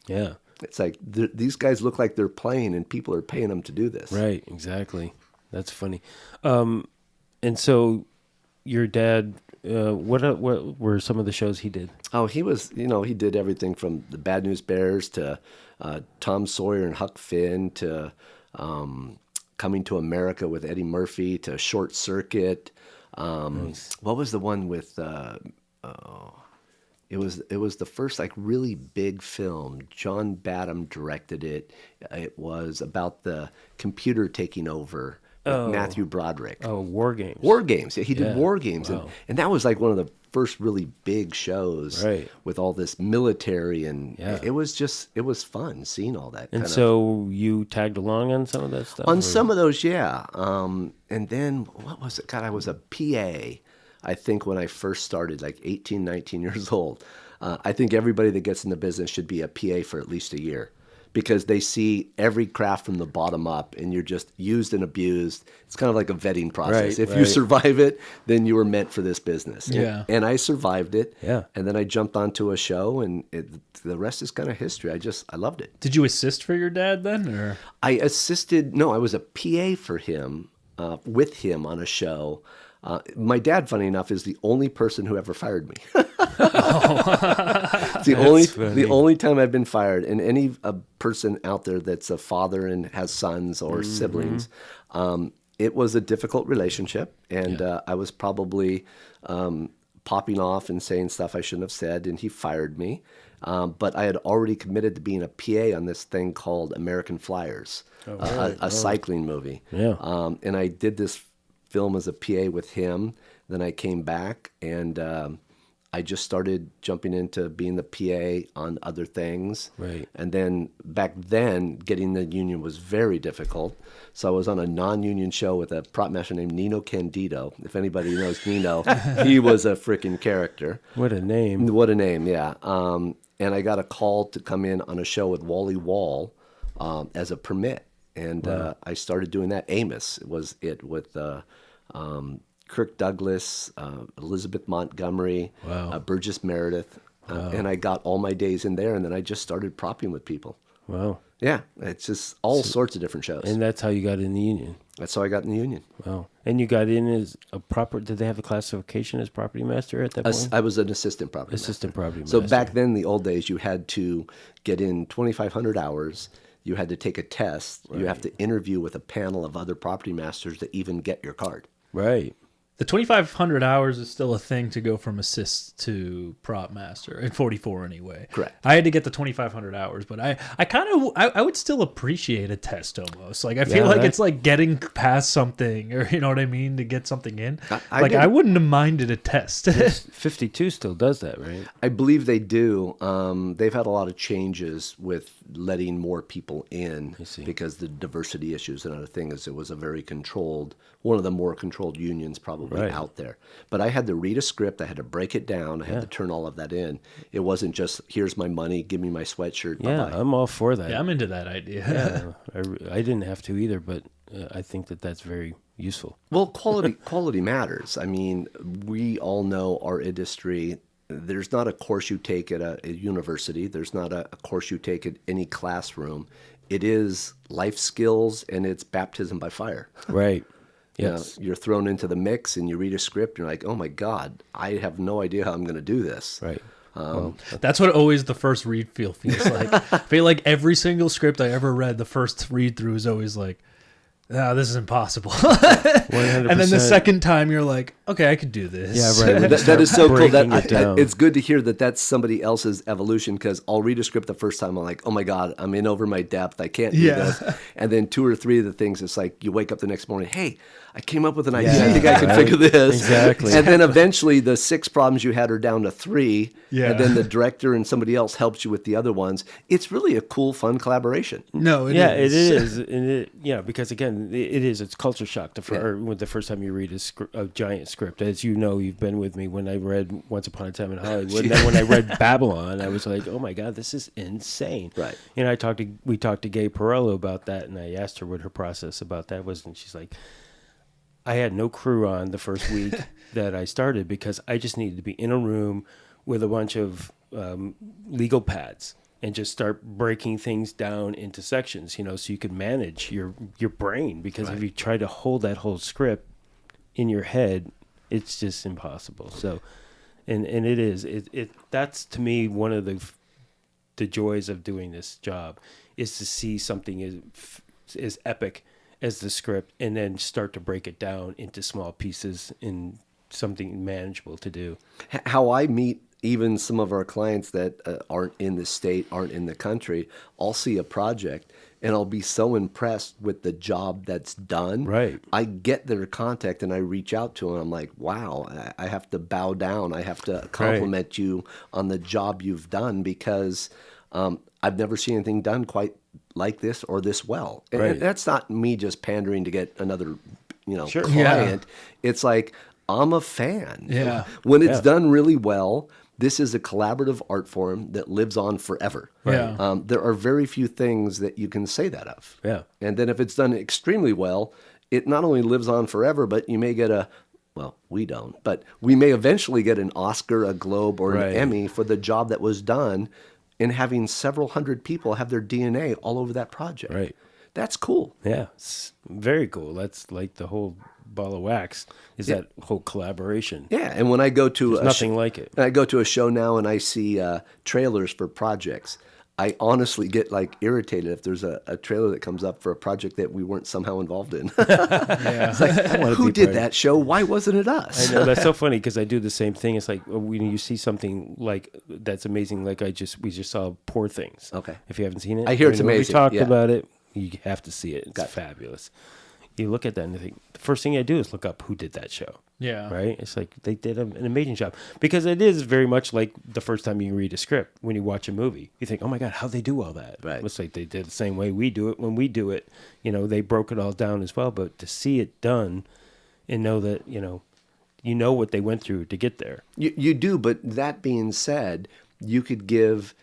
Yeah.
It's like, these guys look like they're playing, and people are paying them to do this.
Right, exactly. That's funny. And so your dad, what were some of the shows he did?
Oh, he was, he did everything from the Bad News Bears to Tom Sawyer and Huck Finn to Coming to America with Eddie Murphy to Short Circuit.
Nice.
What was the one with? It was the first like really big film. John Badham directed it. It was about the computer taking over. With Matthew Broderick.
Oh, War Games.
War Games. He did
Yeah.
War Games,
Wow.
and that was like one of the first really big shows.
Right.
With all this military, and
Yeah.
it was fun seeing all that.
And so you tagged along on some of that stuff?
On
or-
some of those, yeah. And then, what was it? God, I was a PA, I think, when I first started, like 18, 19 years old. I think everybody that gets in the business should be a PA for at least a year, because they see every craft from the bottom up, and you're just used and abused. It's kind of like a vetting process.
Right,
If you
right.
survive it, then you were meant for this business.
Yeah.
And I survived it.
Yeah.
And then I jumped onto a show, and the rest is kind of history. I loved it.
Did you assist for your dad then, or?
I was a PA for him, with him on a show. My dad, funny enough, is the only person who ever fired me. It's the only time I've been fired. And any person out there that's a father and has sons or siblings, it was a difficult relationship. And I was probably popping off and saying stuff I shouldn't have said, and he fired me. But I had already committed to being a PA on this thing called American Flyers, a cycling movie.
Yeah.
And I did this film as a PA with him. Then I came back, and I just started jumping into being the PA on other things.
Right.
And then back then, getting the union was very difficult. So I was on a non-union show with a prop master named Nino Candido. If anybody knows Nino, he was a freaking character.
What a name.
What a name, yeah. And I got a call to come in on a show with Wally Wall as a permit. And I started doing that. Amos was it, with Kirk Douglas, Elizabeth Montgomery,
Wow.
Burgess Meredith. And I got all my days in there, and then I just started propping with people.
Wow.
Yeah, it's just all sorts of different shows.
And that's how you got in the union.
That's how I got in the union.
Wow. And you got in as a proper, did they have a classification as property master at that point?
I was an assistant property
Assistant property
master. So
master.
back then, in the old days, you had to get in 2,500 hours. You had to take a test. You have to interview with a panel of other property masters to even get your card.
Right.
The 2,500 hours is still a thing to go from assist to prop master in 44 anyway.
Correct.
I had to get the 2,500 hours, but I would still appreciate a test almost. Like I feel like
right.
it's like getting past something, or you know what I mean, to get something in.
I
Like
did-
I wouldn't have minded a test.
52 still does that, right?
I believe they do. They've had a lot of changes with letting more people in because the diversity issues. Another thing is it was a very controlled, one of the more controlled unions probably out there. But I had to read a script. I had to break it down. I had to turn all of that in. It wasn't just, here's my money, give me my sweatshirt.
Yeah,
bye-bye.
I'm all for that.
Yeah, I'm into that idea.
I didn't have to either, but I think that that's very useful.
Well, quality matters. I mean, we all know our industry. There's not a course you take at a university. There's not a course you take at any classroom. It is life skills, and it's baptism by fire.
Right.
You know,
Yes.
you're thrown into the mix, and you read a script, and you're like, oh my God, I have no idea how I'm going to do this.
Right.
That's what always the first read feels like. I feel like every single script I ever read, the first read through is always like, no, this is impossible.
100%.
And then the second time you're like, okay, I could do this.
Yeah, right.
That is so cool.
Breaking it down.
It's good to hear that that's somebody else's evolution, because I'll read a script the first time, I'm like, oh my God, I'm in over my depth. I can't do
Yeah.
this. And then 2 or 3 of the things, it's like you wake up the next morning, hey, I came up with an idea.
Yeah,
I think I can
right.
figure this.
Exactly.
And then eventually the 6 problems you had are down to 3.
Yeah.
And then the director and somebody else helps you with the other ones. It's really a cool, fun collaboration.
No,
It is. And because again, it's culture shock when the first time you read a giant script. As you know, you've been with me when I read Once Upon a Time in Hollywood. And then when I read Babylon, I was like, oh my God, this is insane.
Right.
We talked to Gay Perello about that, and I asked her what her process about that was, and she's like, I had no crew on the first week that I started because I just needed to be in a room with a bunch of legal pads and just start breaking things down into sections, so you could manage your brain. Because if you try to hold that whole script in your head, it's just impossible. So, and it is that's to me one of the joys of doing this job is to see something as epic as the script, and then start to break it down into small pieces in something manageable to do.
How I meet even some of our clients that aren't in the state, aren't in the country, I'll see a project and I'll be so impressed with the job that's done.
Right.
I get their contact and I reach out to them. I'm like, wow, I have to bow down. I have to compliment you on the job you've done, because I've never seen anything done quite like this or this well. And that's not me just pandering to get another,
Sure.
client.
Yeah.
It's like, I'm a fan.
Yeah.
When it's done really well, this is a collaborative art form that lives on forever.
Yeah.
There are very few things that you can say that of.
Yeah.
And then if it's done extremely well, it not only lives on forever, but you may get we don't, but we may eventually get an Oscar, a Globe, or an Emmy for the job that was done, in having several hundred people have their DNA all over that project.
Right.
That's cool.
Yeah, it's very cool. That's like the whole ball of wax is that whole collaboration.
Yeah, and when I go to
There's nothing like it.
I go to a show now and I see trailers for projects, I honestly get irritated if there's a trailer that comes up for a project that we weren't somehow involved in. It's like, who did that show? Why wasn't it us?
I know, that's so funny because I do the same thing. It's like when you see something that's amazing, like we just saw Poor Things.
Okay.
If you haven't seen it,
I hear it's
when
amazing.
We talked
Yeah.
about it. You have to see it. It's fabulous. You look at that and you think, the first thing I do is look up who did that show.
Yeah.
Right? It's like they did an amazing job. Because it is very much like the first time you read a script when you watch a movie. You think, oh my God, how'd they do all that?
Right.
It's like they did the same way we do it. When we do it, they broke it all down as well. But to see it done and know that, you know what they went through to get there.
You do, but that being said, you could give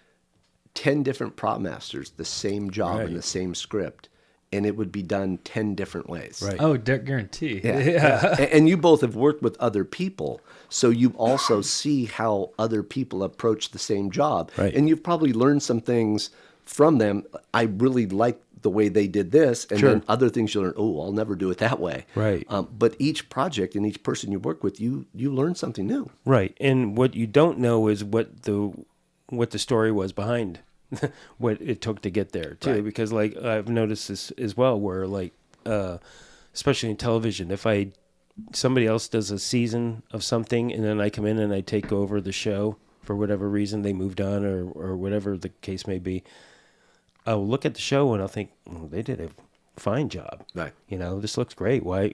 10 different prop masters the same job and the same script, and it would be done 10 different ways.
Right.
Oh, guarantee.
Yeah. And you both have worked with other people, so you also see how other people approach the same job.
Right.
And you've probably learned some things from them. I really like the way they did this, and then other things you learn, I'll never do it that way.
Right.
But each project and each person you work with, you learn something new.
Right. And what you don't know is what the story was behind what it took to get there too. Right. Because I've noticed this as well, where especially in television, if somebody else does a season of something and then I come in and I take over the show for whatever reason, they moved on or whatever the case may be, I'll look at the show and I'll think, they did a fine job.
Right.
This looks great. Why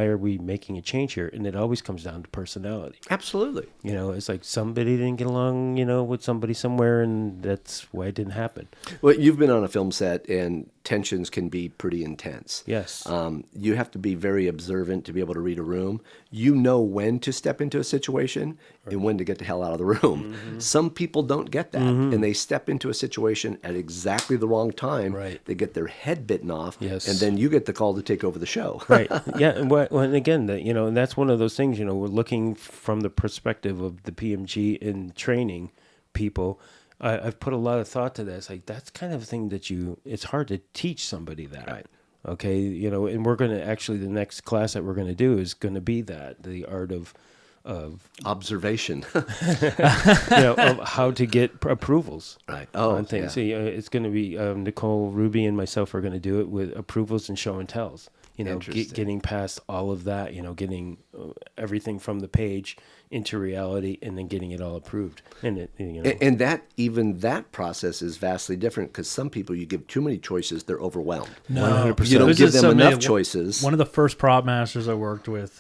are we making a change here? And it always comes down to personality.
Absolutely.
It's like somebody didn't get along, with somebody somewhere, and that's why it didn't happen.
Well, you've been on a film set, and tensions can be pretty intense.
Yes.
You have to be very observant to be able to read a room. You know when to step into a situation and when to get the hell out of the room. Mm-hmm. Some people don't get that, and they step into a situation at exactly the wrong time.
Right.
They get their head bitten off,
Yes.
and then you get the call to take over the show.
Right. Yeah. And again, and that's one of those things, we're looking from the perspective of the PMG and training people. I've put a lot of thought to that. It's like, that's kind of a thing that it's hard to teach somebody that.
Right.
Okay. And we're going to actually, the next class that we're going to do is going to be the art of
observation.
of how to get approvals.
Right.
On things.
Yeah.
So, it's going to be Nicole Ruby and myself are going to do it with approvals and show and tells. you know,
Interesting.
getting past all of that, you know, getting everything from the page into reality, and then getting it all approved. And it, you know,
And that even that process is vastly different because some people you give too many choices, they're overwhelmed.
No,
100%.
You don't
There's
give
just
them enough
somebody-
choices.
One of the first prop masters I worked with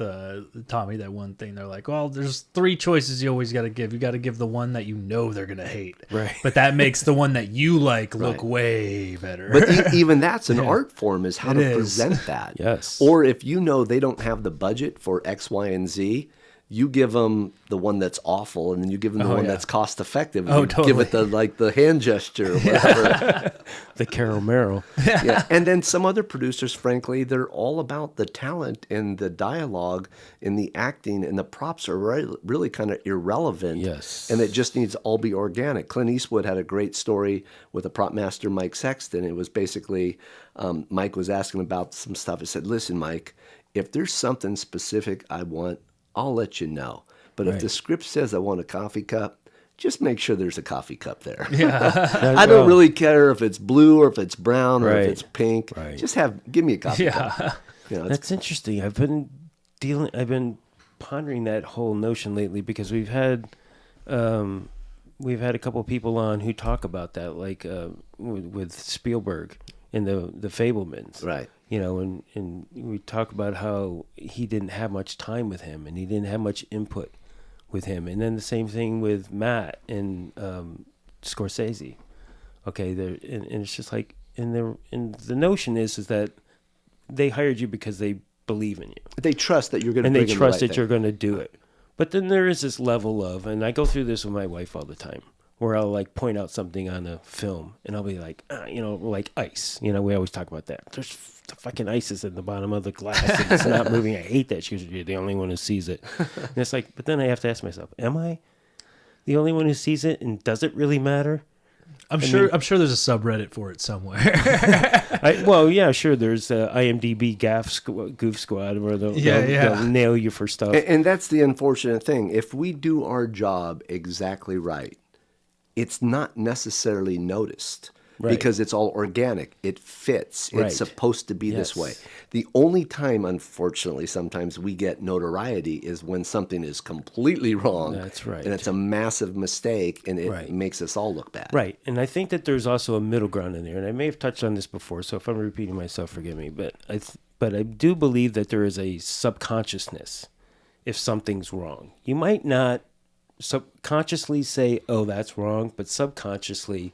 taught me that one thing. They're like, well, there's 3 choices you always got to give. You got to give the one that you know they're going to hate.
Right.
But that makes the one that you like look
Right.
way better.
But even that's an art form, is how
It
to
is.
present that.
Yes.
Or if you know they don't have the budget for X, Y, and Z, you give them the one that's awful, and then you give them the one
yeah.
that's cost effective.
Oh,
you
totally.
Give it the hand gesture or whatever.
the Carol Merrill.
Yeah. And then some other producers, frankly, they're all about the talent and the dialogue and the acting, and the props are really kind of irrelevant.
Yes.
And it just needs to all be organic. Clint Eastwood had a great story with a prop master, Mike Sexton. It was basically Mike was asking about some stuff. He said, listen, Mike, if there's something specific I want, I'll let you know. But if
Right.
the script says I want a coffee cup, just make sure there's a coffee cup there.
yeah.
I don't really care if it's blue or if it's brown or
Right.
if it's pink.
Right.
Just give me a coffee cup.
Yeah.
You know, it's,
That's interesting. I've been pondering that whole notion lately, because we've had a couple of people on who talk about that, like with Spielberg in the Fablemans.
right.
You know, and we talk about how he didn't have much time with him, and he didn't have much input with him. And then the same thing with Matt and Scorsese. Okay, and it's just like, and the notion is that they hired you because they believe in you,
They trust that you're going to
and
bring
they
in
trust
the right
that
thing.
you're going to do it. But then there is this level of, and I go through this with my wife all the time, where I'll like point out something on a film, and I'll be like, you know, like ice. You know, we always talk about that. There's the fucking ice is in the bottom of the glass, and it's not moving. I hate that. She goes, you're the only one who sees it. And it's like, but then I have to ask myself, am I the only one who sees it, and does it really matter?
I'm sure there's a subreddit for it somewhere.
Well, yeah, sure. There's IMDb Goof Squad, where they'll nail you for stuff.
And that's the unfortunate thing. If we do our job exactly right, it's not necessarily noticed.
Right.
Because it's all organic. It fits.
Right.
It's supposed to be this
Yes.
way. The only time, unfortunately, sometimes we get notoriety is when something is completely wrong.
That's right.
And it's a massive mistake, and it
Right.
makes us all look bad.
Right. And I think that there's also a middle ground in there. And I may have touched on this before, so if I'm repeating myself, forgive me. But I do believe that there is a subconsciousness if something's wrong. You might not subconsciously say, oh, that's wrong, but subconsciously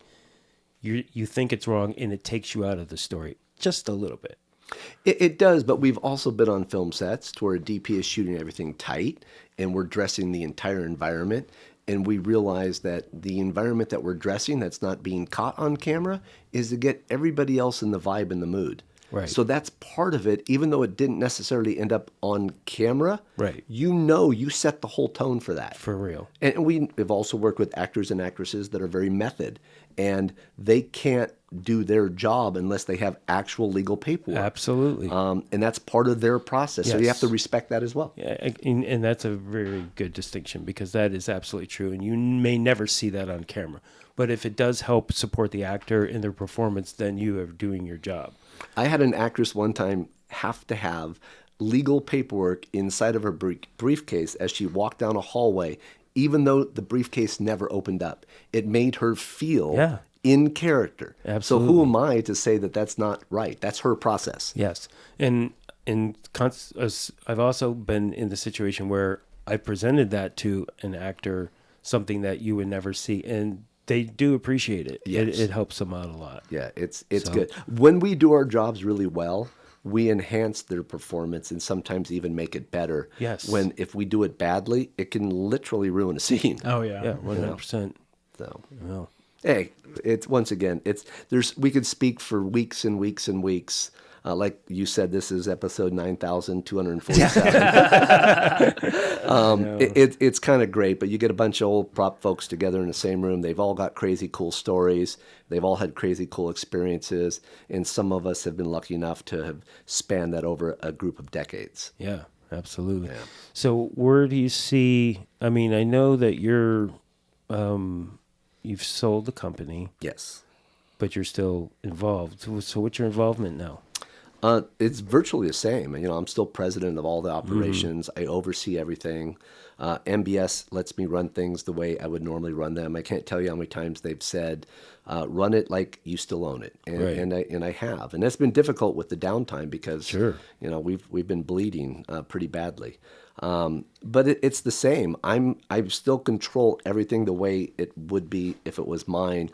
you think it's wrong, and it takes you out of the story just a little bit.
It does, but we've also been on film sets to where a DP is shooting everything tight, and we're dressing the entire environment, and we realize that the environment that we're dressing that's not being caught on camera is to get everybody else in the vibe and the mood.
Right.
So that's part of it, even though it didn't necessarily end up on camera.
Right.
You set the whole tone for that.
For real.
And we've also worked with actors and actresses that are very method, and they can't do their job unless they have actual legal paperwork.
Absolutely.
And that's part of their process. So you have
Yes.
to respect that as well.
Yeah, and that's a very good distinction, because that is absolutely true. And you may never see that on camera. But if it does help support the actor in their performance, then you are doing your job.
I had an actress one time have to have legal paperwork inside of her briefcase as she walked down a hallway, even though the briefcase never opened up. It made her feel in character.
Absolutely.
So who am I to say that that's not right? That's her process.
Yes. And I've also been in the situation where I presented that to an actor, something that you would never see, and they do appreciate it.
Yes.
It helps them out a lot.
Yeah, it's
So-
good. When we do our jobs really well, we enhance their performance and sometimes even make it better.
Yes.
If we do it badly, it can literally ruin a scene.
Oh yeah.
Yeah, 100%.
So,
Well,
hey, we could speak for weeks and weeks and weeks. Like you said, this is episode 9,247. It's kind of great, but you get a bunch of old prop folks together in the same room. They've all got crazy cool stories. They've all had crazy cool experiences. And some of us have been lucky enough to have spanned that over a group of decades.
yeah, absolutely. So where do you see, I mean, I know that you've sold the company,
Yes.
but you're still involved. So what's your involvement now?
It's virtually the same. I'm still president of all the operations. I oversee everything. MBS lets me run things the way I would normally run them. I can't tell you how many times they've said, "Run it like you still own it," and
Right.
I have, and that's been difficult with the downtime because
Sure.
we've been bleeding pretty badly. But it's the same. I still control everything the way it would be if it was mine.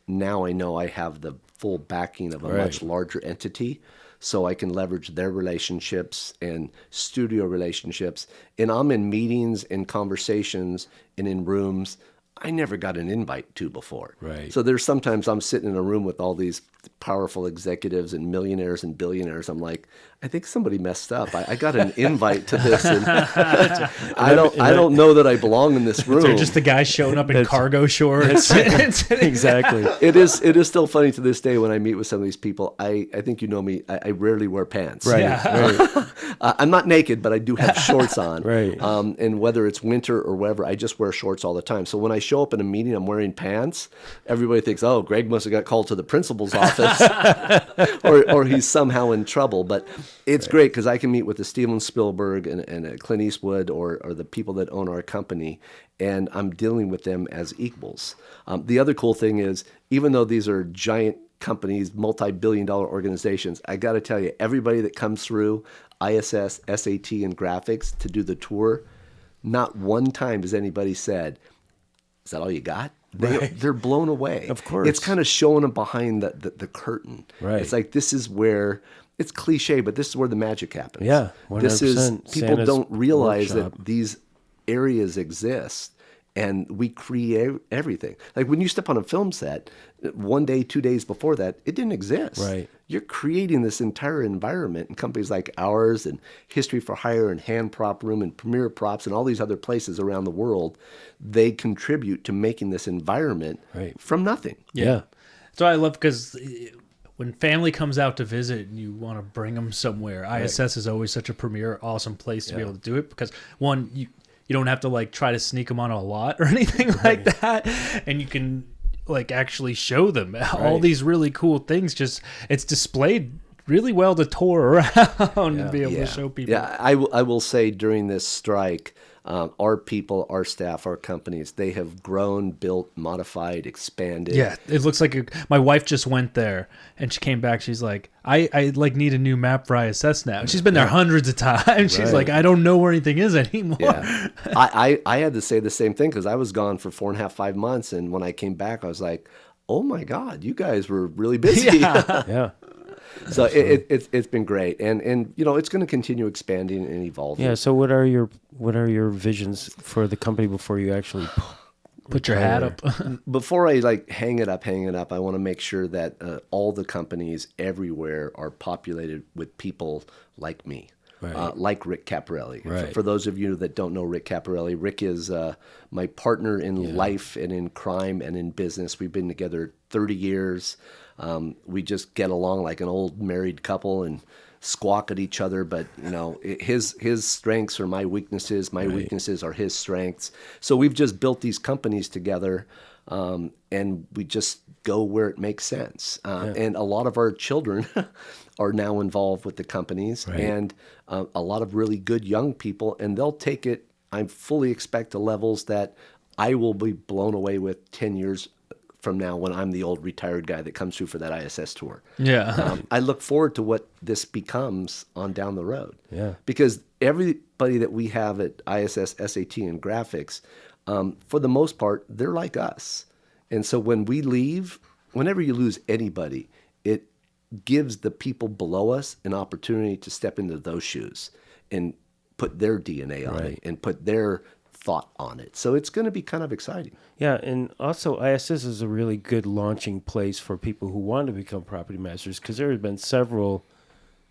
Now I know I have the full backing of a
Right.
much larger entity, so I can leverage their relationships and studio relationships. And I'm in meetings and conversations and in rooms I never got an invite to before.
Right.
So there's sometimes I'm sitting in a room with all these powerful executives and millionaires and billionaires. I'm like, I think somebody messed up. I got an invite to this, and I don't know that I belong in this room.
They're just the guys showing up in cargo shorts.
Exactly.
It is still funny to this day when I meet with some of these people. I think you know me. I rarely wear pants.
Right.
Yeah.
Right.
I'm not naked, but I do have shorts on.
Right.
And whether it's winter or whatever, I just wear shorts all the time. So when I show up in a meeting, I'm wearing pants. Everybody thinks, oh, Greg must have got called to the principal's office, or he's somehow in trouble. But it's great because I can meet with the Steven Spielberg and a Clint Eastwood or the people that own our company, and I'm dealing with them as equals. The other cool thing is, even though these are giant companies, multi-billion-dollar organizations, I got to tell you, everybody that comes through ISS, SAT, and graphics to do the tour, not one time has anybody said, "Is that all you got?" They're blown away.
Of course.
It's kind of showing them behind the curtain.
Right.
It's like, this is where, it's cliche, but this is where the magic happens.
Yeah,
This is,
100%
people
Santa's
don't realize
workshop.
that these areas exist. And we create everything. Like when you step on a film set, 1 day, 2 days before that, it didn't exist.
Right.
You're creating this entire environment, and companies like ours and History for Hire and Hand Prop Room and Premiere Props and all these other places around the world, they contribute to making this environment
Right.
from nothing.
Yeah.
So I love because when family comes out to visit and you want to bring them somewhere, ISS is always such a premier, awesome place to be able to do it because one, you don't have to like try to sneak them on a lot or anything like that, and you can like actually show them all these really cool things. Just it's displayed really well to tour around and be able to show people.
Yeah, I will say during this strike, our people, our staff, our companies, they have grown, built, modified, expanded.
Yeah, it looks like my wife just went there and she came back. She's like, I like need a new map for ISS now. And she's been there hundreds of times. She's like, I don't know where anything is anymore.
Yeah. I had to say the same thing because I was gone for 4.5, 5 months. And when I came back, I was like, oh my God, you guys were really busy.
Yeah.
So it's been great. And it's going to continue expanding and evolving.
Yeah. So what are your visions for the company before you actually
Put your hat up.
Before I hang it up, I want to make sure that all the companies everywhere are populated with people like me, like Rick Caparelli.
Right.
For those of you that don't know Rick Caparelli, Rick is my partner in life and in crime and in business. We've been together 30 years. We just get along like an old married couple and squawk at each other, but his strengths are my weaknesses, my weaknesses are his strengths. So we've just built these companies together, and we just go where it makes sense. And a lot of our children are now involved with the companies, and a lot of really good young people, and they'll take it, I fully expect, to levels that I will be blown away with 10 years from now when I'm the old retired guy that comes through for that ISS tour.
Yeah.
I look forward to what this becomes on down the road.
Yeah.
Because everybody that we have at ISS, SAT, and graphics, for the most part, they're like us. And so when we leave, whenever you lose anybody, it gives the people below us an opportunity to step into those shoes and put their DNA on it and put their thought on it. So it's going to be kind of exciting.
Yeah, and also ISS is a really good launching place for people who want to become property masters because there have been several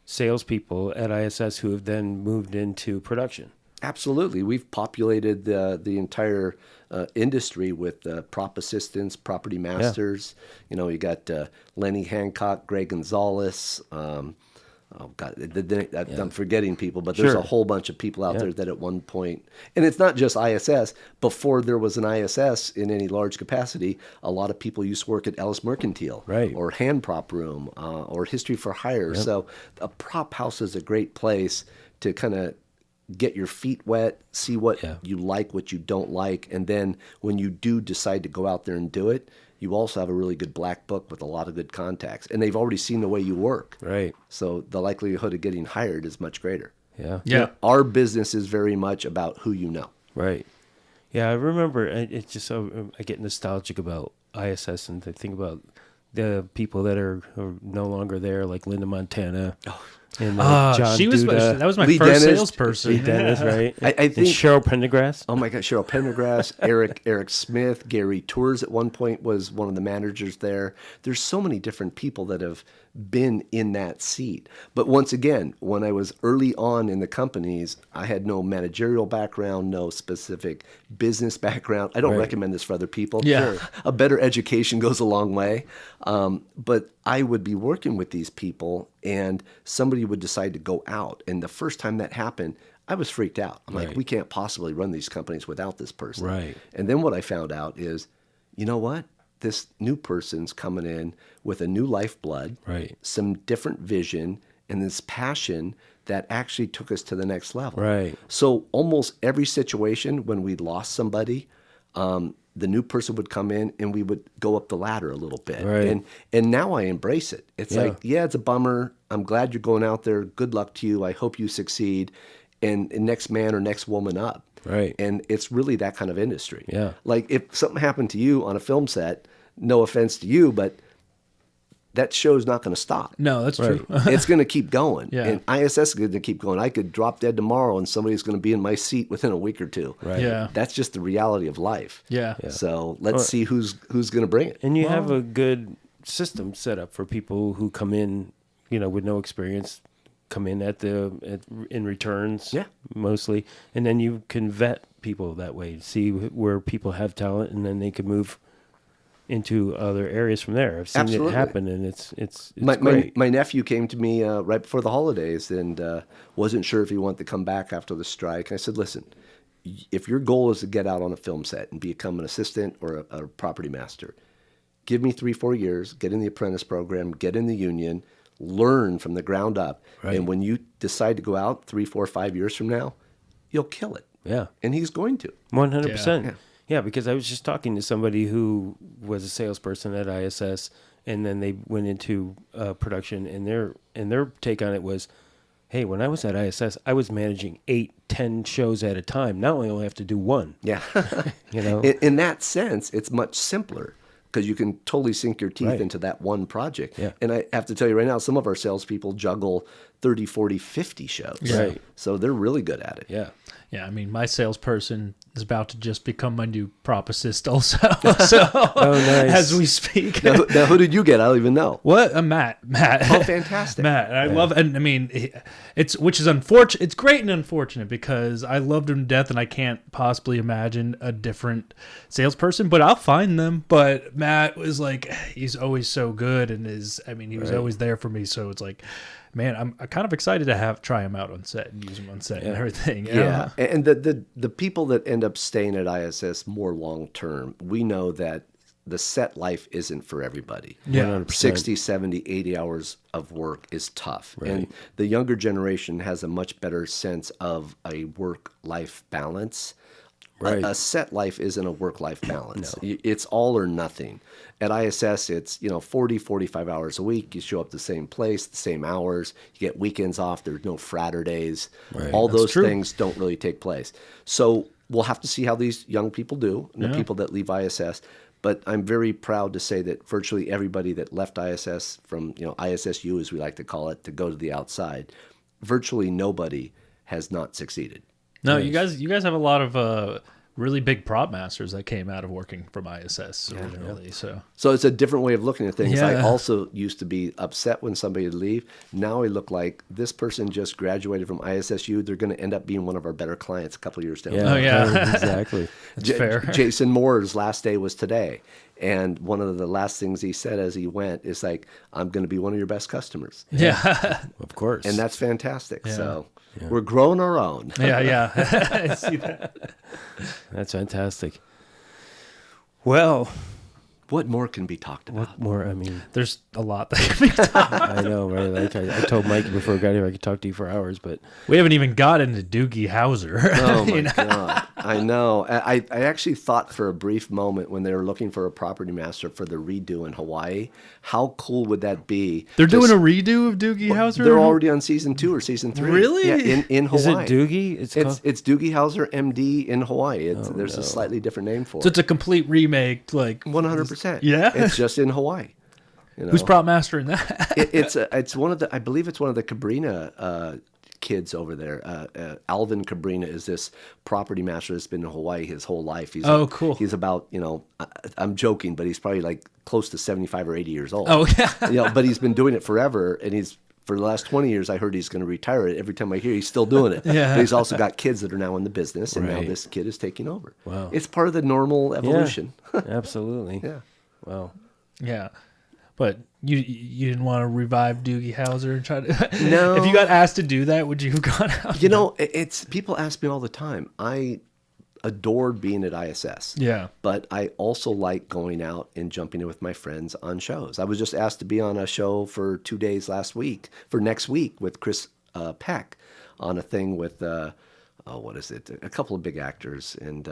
salespeople at ISS who have then moved into production.
Absolutely. We've populated the entire industry with prop assistants, property masters. You got Lenny Hancock, Greg Gonzalez, oh God, I'm forgetting people, but there's a whole bunch of people out there that at one point, and it's not just ISS. Before there was an ISS in any large capacity, a lot of people used to work at Ellis Mercantile,
Right.
or Hand Prop Room, or History for Hire. So a prop house is a great place to kind of get your feet wet, see what you like, what you don't like, and then when you do decide to go out there and do it, you also have a really good black book with a lot of good contacts, and they've already seen the way you work.
Right.
So the likelihood of getting hired is much greater.
Yeah.
Yeah.
Our business is very much about who you know.
Right. Yeah, I remember. It's just so I get nostalgic about ISS, and I think about the people that are no longer there, like Linda Montana. And John
she was
Duda.
that was my
Lee
first
Dennis.
salesperson.
Lee Dennis, right?
I
And
think
Cheryl Pendergrass.
Oh my God, Cheryl Pendergrass, Eric Smith, Gary Tours at one point was one of the managers there. There's so many different people that have been in that seat. But once again, when I was early on in the companies, I had no managerial background, no specific business background. I don't recommend this for other people.
Yeah.
A better education goes a long way. But I would be working with these people and somebody would decide to go out. And the first time that happened, I was freaked out. I'm like, we can't possibly run these companies without this person.
Right.
And then what I found out is, you know what? This new person's coming in with a new lifeblood,
Right.
some different vision, and this passion that actually took us to the next level.
Right.
So almost every situation when we lost somebody, the new person would come in and we would go up the ladder a little bit.
Right.
And now I embrace it. It's like, it's a bummer. I'm glad you're going out there. Good luck to you. I hope you succeed. And next man or next woman up.
Right.
And it's really that kind of industry.
Yeah.
Like if something happened to you on a film set, no offense to you, but that show's not going to stop.
No, that's true.
It's going to keep going.
Yeah.
And ISS is going to keep going. I could drop dead tomorrow and somebody's going to be in my seat within a week or two.
Right.
Yeah.
That's just the reality of life.
Yeah.
So let's see who's going to bring it.
And you have a good system set up for people who come in, with no experience, come in in returns, mostly, and then you can vet people that way, see where people have talent, and then they can move into other areas from there. I've seen
Absolutely.
it happen, and it's
My
great.
nephew came to me right before the holidays and wasn't sure if he wanted to come back after the strike. And I said, listen, if your goal is to get out on a film set and become an assistant or a property master, give me 3-4 years, get in the apprentice program, get in the union, learn from the ground up.
Right.
And when you decide to go out 3, 4, 5 years from now, you'll kill it.
Yeah.
And he's going to.
100%. Yeah, because I was just talking to somebody who was a salesperson at ISS, and then they went into production, and their take on it was, hey, when I was at ISS, I was managing 8-10 shows at a time. Now I only have to do one.
Yeah.
You know?
In that sense, it's much simpler because you can totally sink your teeth
Right.
into that one project.
Yeah.
And I have to tell you right now, some of our salespeople juggle 30, 40, 50 shows.
Right.
So they're really good at it.
Yeah.
Yeah, I mean, my salesperson is about to just become my new prop assist also. So,
nice.
as we speak.
Now, who did you get? I don't even know.
What? Matt.
Oh, fantastic.
Matt. I love, and I mean, which is unfortunate. It's great and unfortunate because I loved him to death and I can't possibly imagine a different salesperson, but I'll find them. But Matt was like, he's always so good and he was always there for me. So it's like, man, I'm kind of excited to try him out on set and use him on set and everything. you know?
Yeah. And the people that end up staying at ISS more long term, we know that the set life isn't for everybody.
Yeah.
100%.
60, 70, 80 hours of work is tough. And the younger generation has a much better sense of a work-life balance.
Right.
A set life isn't a work-life balance. It's all or nothing. At ISS, it's 40, 45 hours a week. You show up the same place, the same hours. You get weekends off. There's no Fraturdays.
Right.
All
That's
those
true.
things don't really take place. So we'll have to see how these young people do, and the people that leave ISS. But I'm very proud to say that virtually everybody that left ISS from ISSU, as we like to call it, to go to the outside, virtually nobody has not succeeded.
No, you guys have a lot of really big prop masters that came out of working from ISS originally. So
So it's a different way of looking at things. I
Yeah.
also used to be upset when somebody would leave. Now I look like this person just graduated from ISSU. They're going to end up being one of our better clients a couple of years down the
Yeah.
road.
Oh, yeah.
Exactly.
That's fair.
Jason Moore's last day was today. And one of the last things he said as he went is like, "I'm going to be one of your best customers."
Yeah.
Of course.
And that's fantastic.
Yeah.
So we're growing our own.
Yeah. I see that.
That's fantastic. Well,
What more can be talked about?
what more? I mean,
There's a lot that can be done.
I know, right? Like I told Mike before I got here, I could talk to you for hours, but
We haven't even got into Doogie Howser.
Oh my God. I know. I actually thought for a brief moment when they were looking for a property master for the redo in Hawaii, how cool would that be?
They're doing a redo of Doogie Howser?
They're already on season 2 or season 3.
Really?
Yeah, in
is it
Hawaii.
Doogie?
It's Doogie Howser MD in Hawaii. There's a slightly different name for
So
it.
it's a complete remake, like
100%.
Yeah?
It's just in Hawaii. You know?
who's prop mastering that?
It's one of the, I believe it's one of the Cabrina kids over there. Alvin Cabrina is this property master that's been in Hawaii his whole life.
Cool.
He's about, I'm joking, but he's probably like close to 75 or 80 years old.
Oh, yeah.
But he's been doing it forever, and for the last 20 years, I heard he's going to retire it. Every time I hear he's still doing it.
Yeah.
But he's also got kids that are now in the business, and now
Right.
this kid is taking over.
Wow.
It's part of the normal evolution.
Absolutely.
Yeah.
Wow.
Yeah. But you didn't want to revive Doogie Howser and try to...
No.
If you got asked to do that, would you have gone out?
It's people ask me all the time. I adored being at ISS.
Yeah.
But I also like going out and jumping in with my friends on shows. I was just asked to be on a show for 2 days for next week with Chris Peck on a thing with, what is it? A couple of big actors. And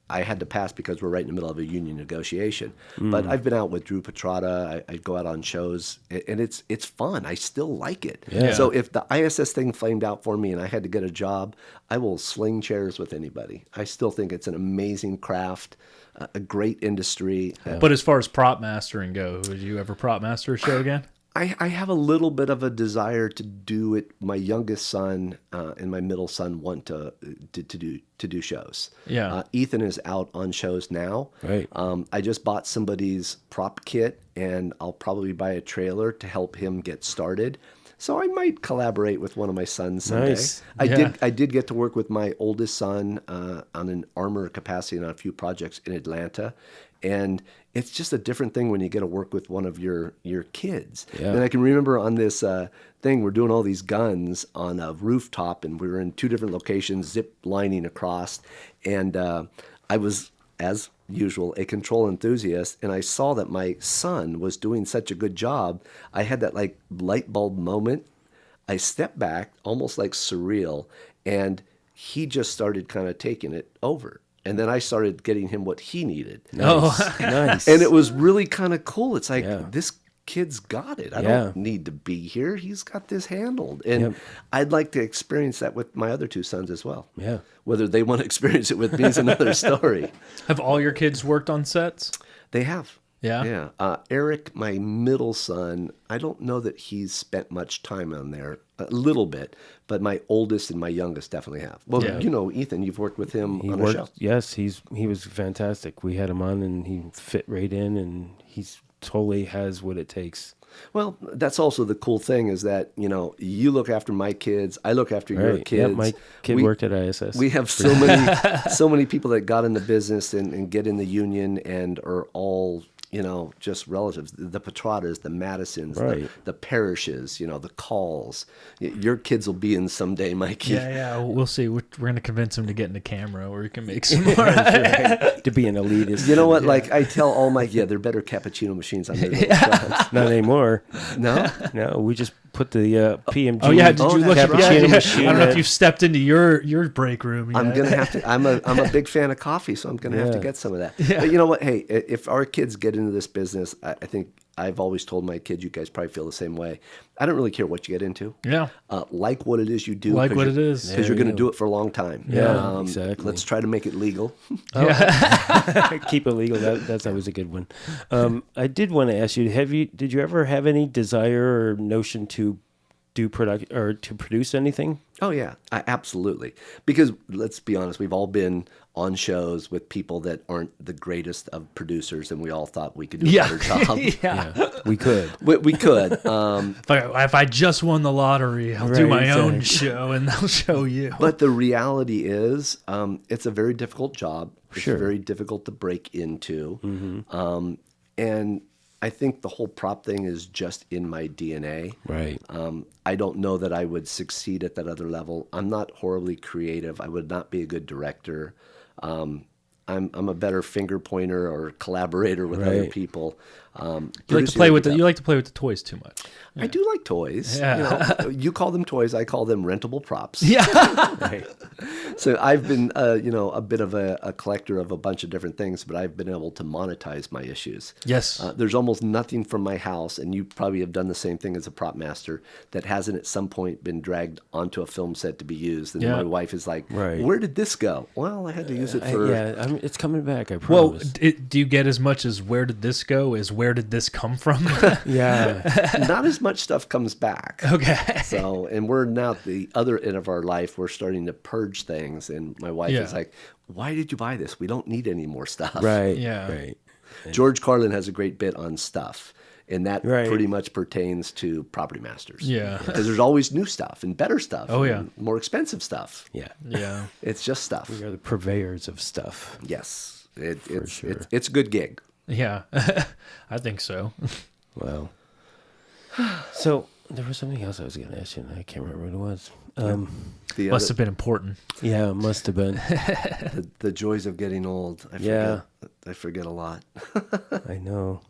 I had to pass because we're right in the middle of a union negotiation. But I've been out with Drew Petrata. I go out on shows, and it's fun. I still like it.
Yeah.
So if the ISS thing flamed out for me and I had to get a job, I will sling chairs with anybody. I still think it's an amazing craft, a great industry.
But as far as prop mastering go, would you ever prop master a show again?
I have a little bit of a desire to do it. My youngest son and my middle son want to do shows.
Yeah.
Ethan is out on shows now.
Right.
I just bought somebody's prop kit, and I'll probably buy a trailer to help him get started. So I might collaborate with one of my sons someday.
Nice.
I did get to work with my oldest son on an armor capacity on a few projects in Atlanta. And it's just a different thing when you get to work with one of your kids.
Yeah.
And I can remember on this thing, we're doing all these guns on a rooftop, and we were in 2 different locations, zip lining across. And I was, as usual, a control enthusiast, and I saw that my son was doing such a good job. I had that like light bulb moment. I stepped back, almost like surreal, and he just started kind of taking it over. And then I started getting him what he needed.
Nice. Nice.
And it was really kind of cool. It's like,
Yeah.
this kid's got it. I
Yeah.
don't need to be here. He's got this handled. And
Yep.
I'd like to experience that with my other 2 sons as well.
Yeah.
Whether they want to experience it with me is another story.
Have all your kids worked on sets?
They have.
Yeah?
Yeah. Eric, my middle son, I don't know that he's spent much time on there. A little bit. But my oldest and my youngest definitely have. Well,
Yeah.
Ethan, you've worked with him
He
on a
worked.
show.
Yes, he was fantastic. We had him on, and he fit right in, and he's totally has what it takes.
Well, that's also the cool thing is that, you look after my kids, I look after your
Right.
kids.
Yeah, my kid worked at ISS.
We have so many people that got in the business and get in the union and are all, just relatives. The Petratas, the Madisons,
Right.
the Parishes, the Calls. Your kids will be in someday, Mikey.
Yeah. We'll see. We're going to convince him to get in the camera where we can make some more.
Right. To be an elitist.
You know what? Like I tell all my, they're better cappuccino machines on their little trucks.
Not anymore.
No?
No, we just put the PMG.
Oh yeah, did you look at
cappuccino
yeah.
machine?
I don't know if
at-
you've stepped into your break room yet.
I'm gonna have to. I'm a big fan of coffee, so I'm gonna have to
Yeah.
get some of that. But you know what? Hey, if our kids get into this business, I think I've always told my kids, you guys probably feel the same way. I don't really care what you get into.
Yeah.
Like what it is you do.
Like what it is.
because you're
There
going
you
to
go.
do it for a long time.
Yeah, exactly.
Let's try to make it legal.
Keep it legal. That's always a good one. I did want to ask you: did you ever have any desire or notion to do product or to produce anything?
Oh yeah, absolutely. Because let's be honest, we've all been on shows with people that aren't the greatest of producers, and we all thought we could do a
Yeah.
better job.
Yeah.
We could.
We could.
If I just won the lottery, I'll do
Right,
my own
exactly.
show and they'll show you.
But the reality is, it's a very difficult job. It's
Sure.
very difficult to break into. And I think the whole prop thing is just in my DNA.
Right.
I don't know that I would succeed at that other level. I'm not horribly creative. I would not be a good director. I'm a better finger pointer or collaborator with other
Right.
people.
You like to play with the toys too much.
I do like toys.
Yeah.
You call them toys. I call them rentable props.
Yeah.
Right.
So I've been, a bit of a collector of a bunch of different things, but I've been able to monetize my issues.
Yes.
There's almost nothing from my house, and you probably have done the same thing as a prop master, that hasn't at some point been dragged onto a film set to be used. And
Yeah.
my wife is like,
Right.
"Where did this go?" Well, I had to use it for.
It's coming back. I
Well,
promise.
do you get as much as where did this go as where did this come from?
Yeah.
Not as much stuff comes back.
Okay.
So, and we're now at the other end of our life. We're starting to purge things, and my wife
Yeah.
is like, "Why did you buy this? We don't need any more stuff."
Right.
Yeah.
Right.
George Carlin has a great bit on stuff, and that
Right.
pretty much pertains to property masters.
Yeah.
Because there's always new stuff and better stuff.
Oh, yeah.
and more expensive stuff.
Yeah.
Yeah.
It's just stuff.
We are the purveyors of stuff.
Yes,
sure.
it's a good gig.
Yeah. I think so.
Wow. So there was something else I was going to ask you, and I can't remember what it was.
The
Must
other-
have been important.
Yeah, it must have been.
the joys of getting old.
Yeah.
I forget a lot.
I know.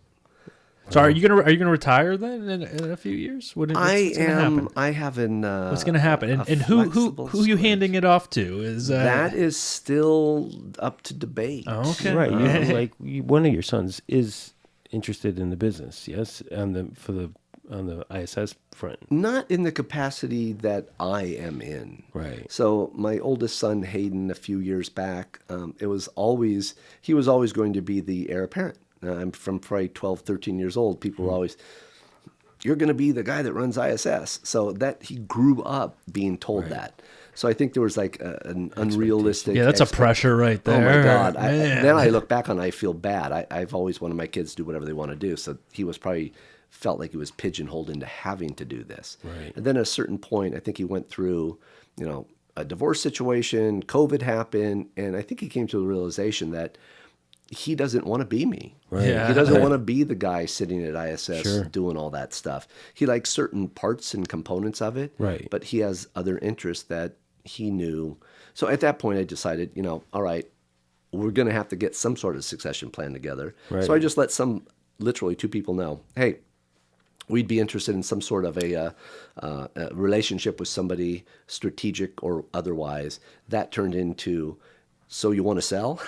So are you gonna retire then in a few years? What's
I
gonna
am.
happen?
I have an.
What's gonna happen?
a
And who
flexible
are you
switch.
handing it off to? Is
That is still up to debate.
Oh, okay.
Right. One of your sons is interested in the business, yes? On the ISS front.
Not in the capacity that I am in.
Right.
So my oldest son Hayden, a few years back, he was always going to be the heir apparent. I'm from probably 12, 13 years old. People were always, "You're going to be the guy that runs ISS." So that he grew up being told that. So I think there was like an unrealistic.
Yeah, that's a pressure right there.
Oh my God!
Man.
Then I look back on it, I feel bad. I've always wanted my kids to do whatever they want to do. So he was probably felt like he was pigeonholed into having to do this.
Right.
And then at a certain point, I think he went through, a divorce situation. COVID happened, and I think he came to the realization that he doesn't want to be me.
Right.
Yeah.
He doesn't
Right.
want to be the guy sitting at ISS
Sure.
doing all that stuff. He likes certain parts and components of it,
Right.
but he has other interests that he knew. So at that point, I decided, all right, we're going to have to get some sort of succession plan together.
Right.
So I just let literally two people know, hey, we'd be interested in some sort of a relationship with somebody, strategic or otherwise. That turned into, so you want to sell?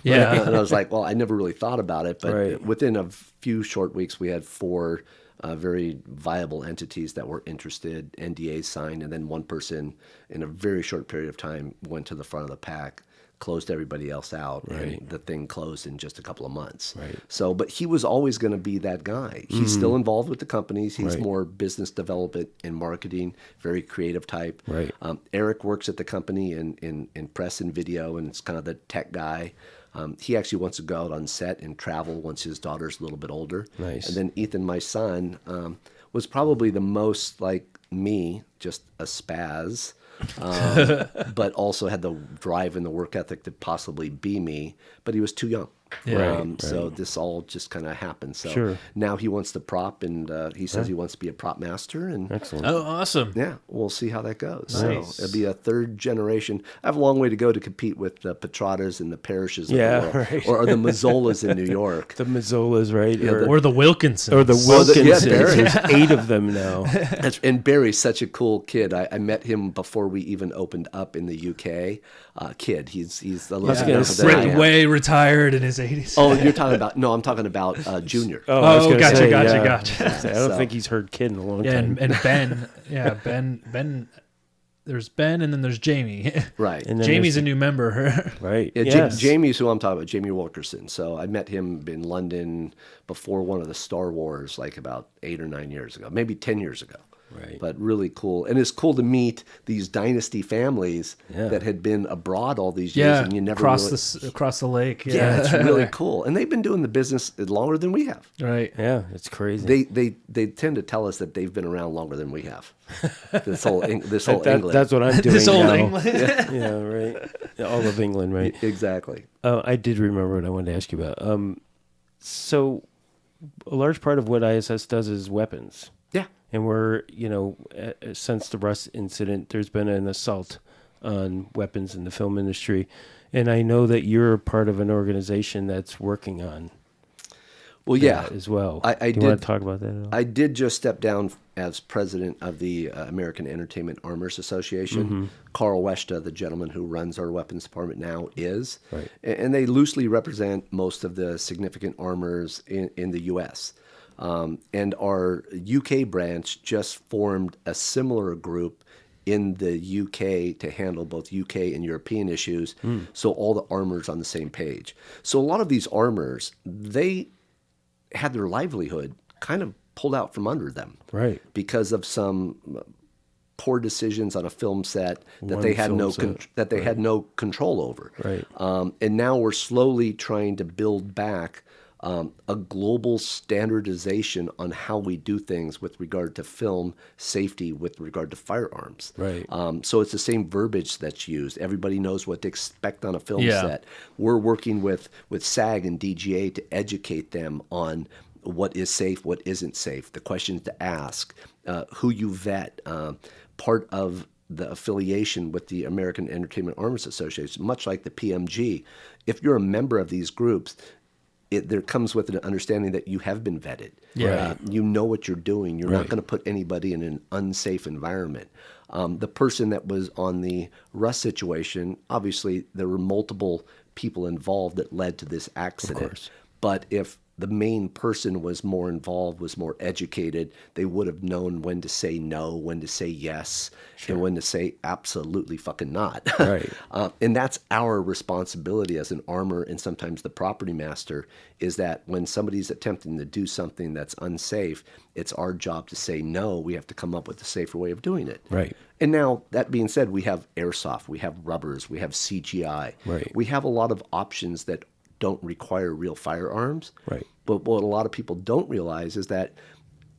Yeah.
And I was like, well, I never really thought about it. But
Right.
within a few short weeks, we had 4 very viable entities that were interested, NDAs signed, and then one person in a very short period of time went to the front of the pack, closed everybody else out, and the thing closed in just a couple of months.
Right.
So, but he was always going to be that guy. He's still involved with the companies. He's
Right.
more business development and marketing, very creative type.
Right.
Eric works at the company in press and video, and it's kind of the tech guy. He actually wants to go out on set and travel once his daughter's a little bit older.
Nice.
And then Ethan, my son, was probably the most like me, just a spaz, but also had the drive and the work ethic to possibly be me, but he was too young.
Yeah.
So this all just kind of happened. So
Sure.
now he wants to prop, and he says he wants to be a prop master, and
Excellent.
Oh, awesome.
yeah, we'll see how that goes.
Nice.
So it'll be a third generation. I have a long way to go to compete with the Petradas and the Parishes of
Yeah,
the world,
right.
or the Mazzolas in New York.
The Mazzolas, right?
Or the Wilkinsons.
or the
Oh, the- yeah,
Wilkinsons.
Barry.
There's 8 of them now.
And Barry's such a cool kid. I met him before we even opened up in the UK. Kid, he's a little
was
bit
gonna
younger
say-
than I am.
way retired in his 80s.
Oh, you're talking about? No, I'm talking about Junior.
Oh, I was
Oh,
gonna
gotcha,
say,
gotcha,
yeah.
gotcha.
I don't
So-
think he's heard kid in a long
Yeah,
time.
and Ben. Yeah, Ben. There's Ben, and then there's Jamie.
Right.
And then
Jamie's
there's
a new member.
right.
Yeah,
Yes.
Jamie's who I'm talking about, Jamie Wilkerson. So I met him in London before one of the Star Wars, like about 8 or 9 years ago, maybe 10 years ago.
Right.
But really cool. And it's cool to meet these dynasty families
Yeah.
that had been abroad all these years,
Yeah,
and you never
across
really...
across the lake.
Yeah,
Yeah,
it's really cool. And they've been doing the business longer than we have.
right.
Yeah, it's crazy.
They tend to tell us that they've been around longer than we have. This whole England.
That's what I'm doing
This old
now.
England.
Yeah, right. Yeah, all of England, right?
Exactly.
I did remember what I wanted to ask you about. So a large part of what ISS does is weapons.
Yeah.
And we're, since the Rust incident, there's been an assault on weapons in the film industry. And I know that you're part of an organization that's working on
Well,
that as well.
I
Do you want to talk about that at all?
I did just step down as president of the American Entertainment Armors Association.
Mm-hmm.
Carl Westa, the gentleman who runs our weapons department now, is.
Right.
And they loosely represent most of the significant armors in the U.S. And our UK branch just formed a similar group in the UK to handle both UK and European issues, so all the armors on the same page. So a lot of these armors, they had their livelihood kind of pulled out from under them,
Right.
because of some poor decisions on a film set that
One
they had
film
no
set.
had no control over.
Right.
And now we're slowly trying to build back a global standardization on how we do things with regard to film safety, with regard to firearms.
Right.
So it's the same verbiage that's used. Everybody knows what to expect on a film
Yeah.
set. We're working with SAG and DGA to educate them on what is safe, what isn't safe, the questions to ask, who you vet, part of the affiliation with the American Entertainment Armors Association, much like the PMG. If you're a member of these groups, there comes with an understanding that you have been vetted.
Yeah.
You know what you're doing. You're not
Right.
going to put anybody in an unsafe environment. The person that was on the Rust situation, obviously there were multiple people involved that led to this accident.
course.
But if the main person was more involved, was more educated, they would have known when to say no, when to say yes, and when to say absolutely fucking not.
Right.
And that's our responsibility as an armor and sometimes the property master, is that when somebody's attempting to do something that's unsafe, it's our job to say no. We have to come up with a safer way of doing it.
Right.
And now, that being said, we have airsoft, we have rubbers, we have CGI.
Right.
We have a lot of options that don't require real firearms.
Right.
But what a lot of people don't realize is that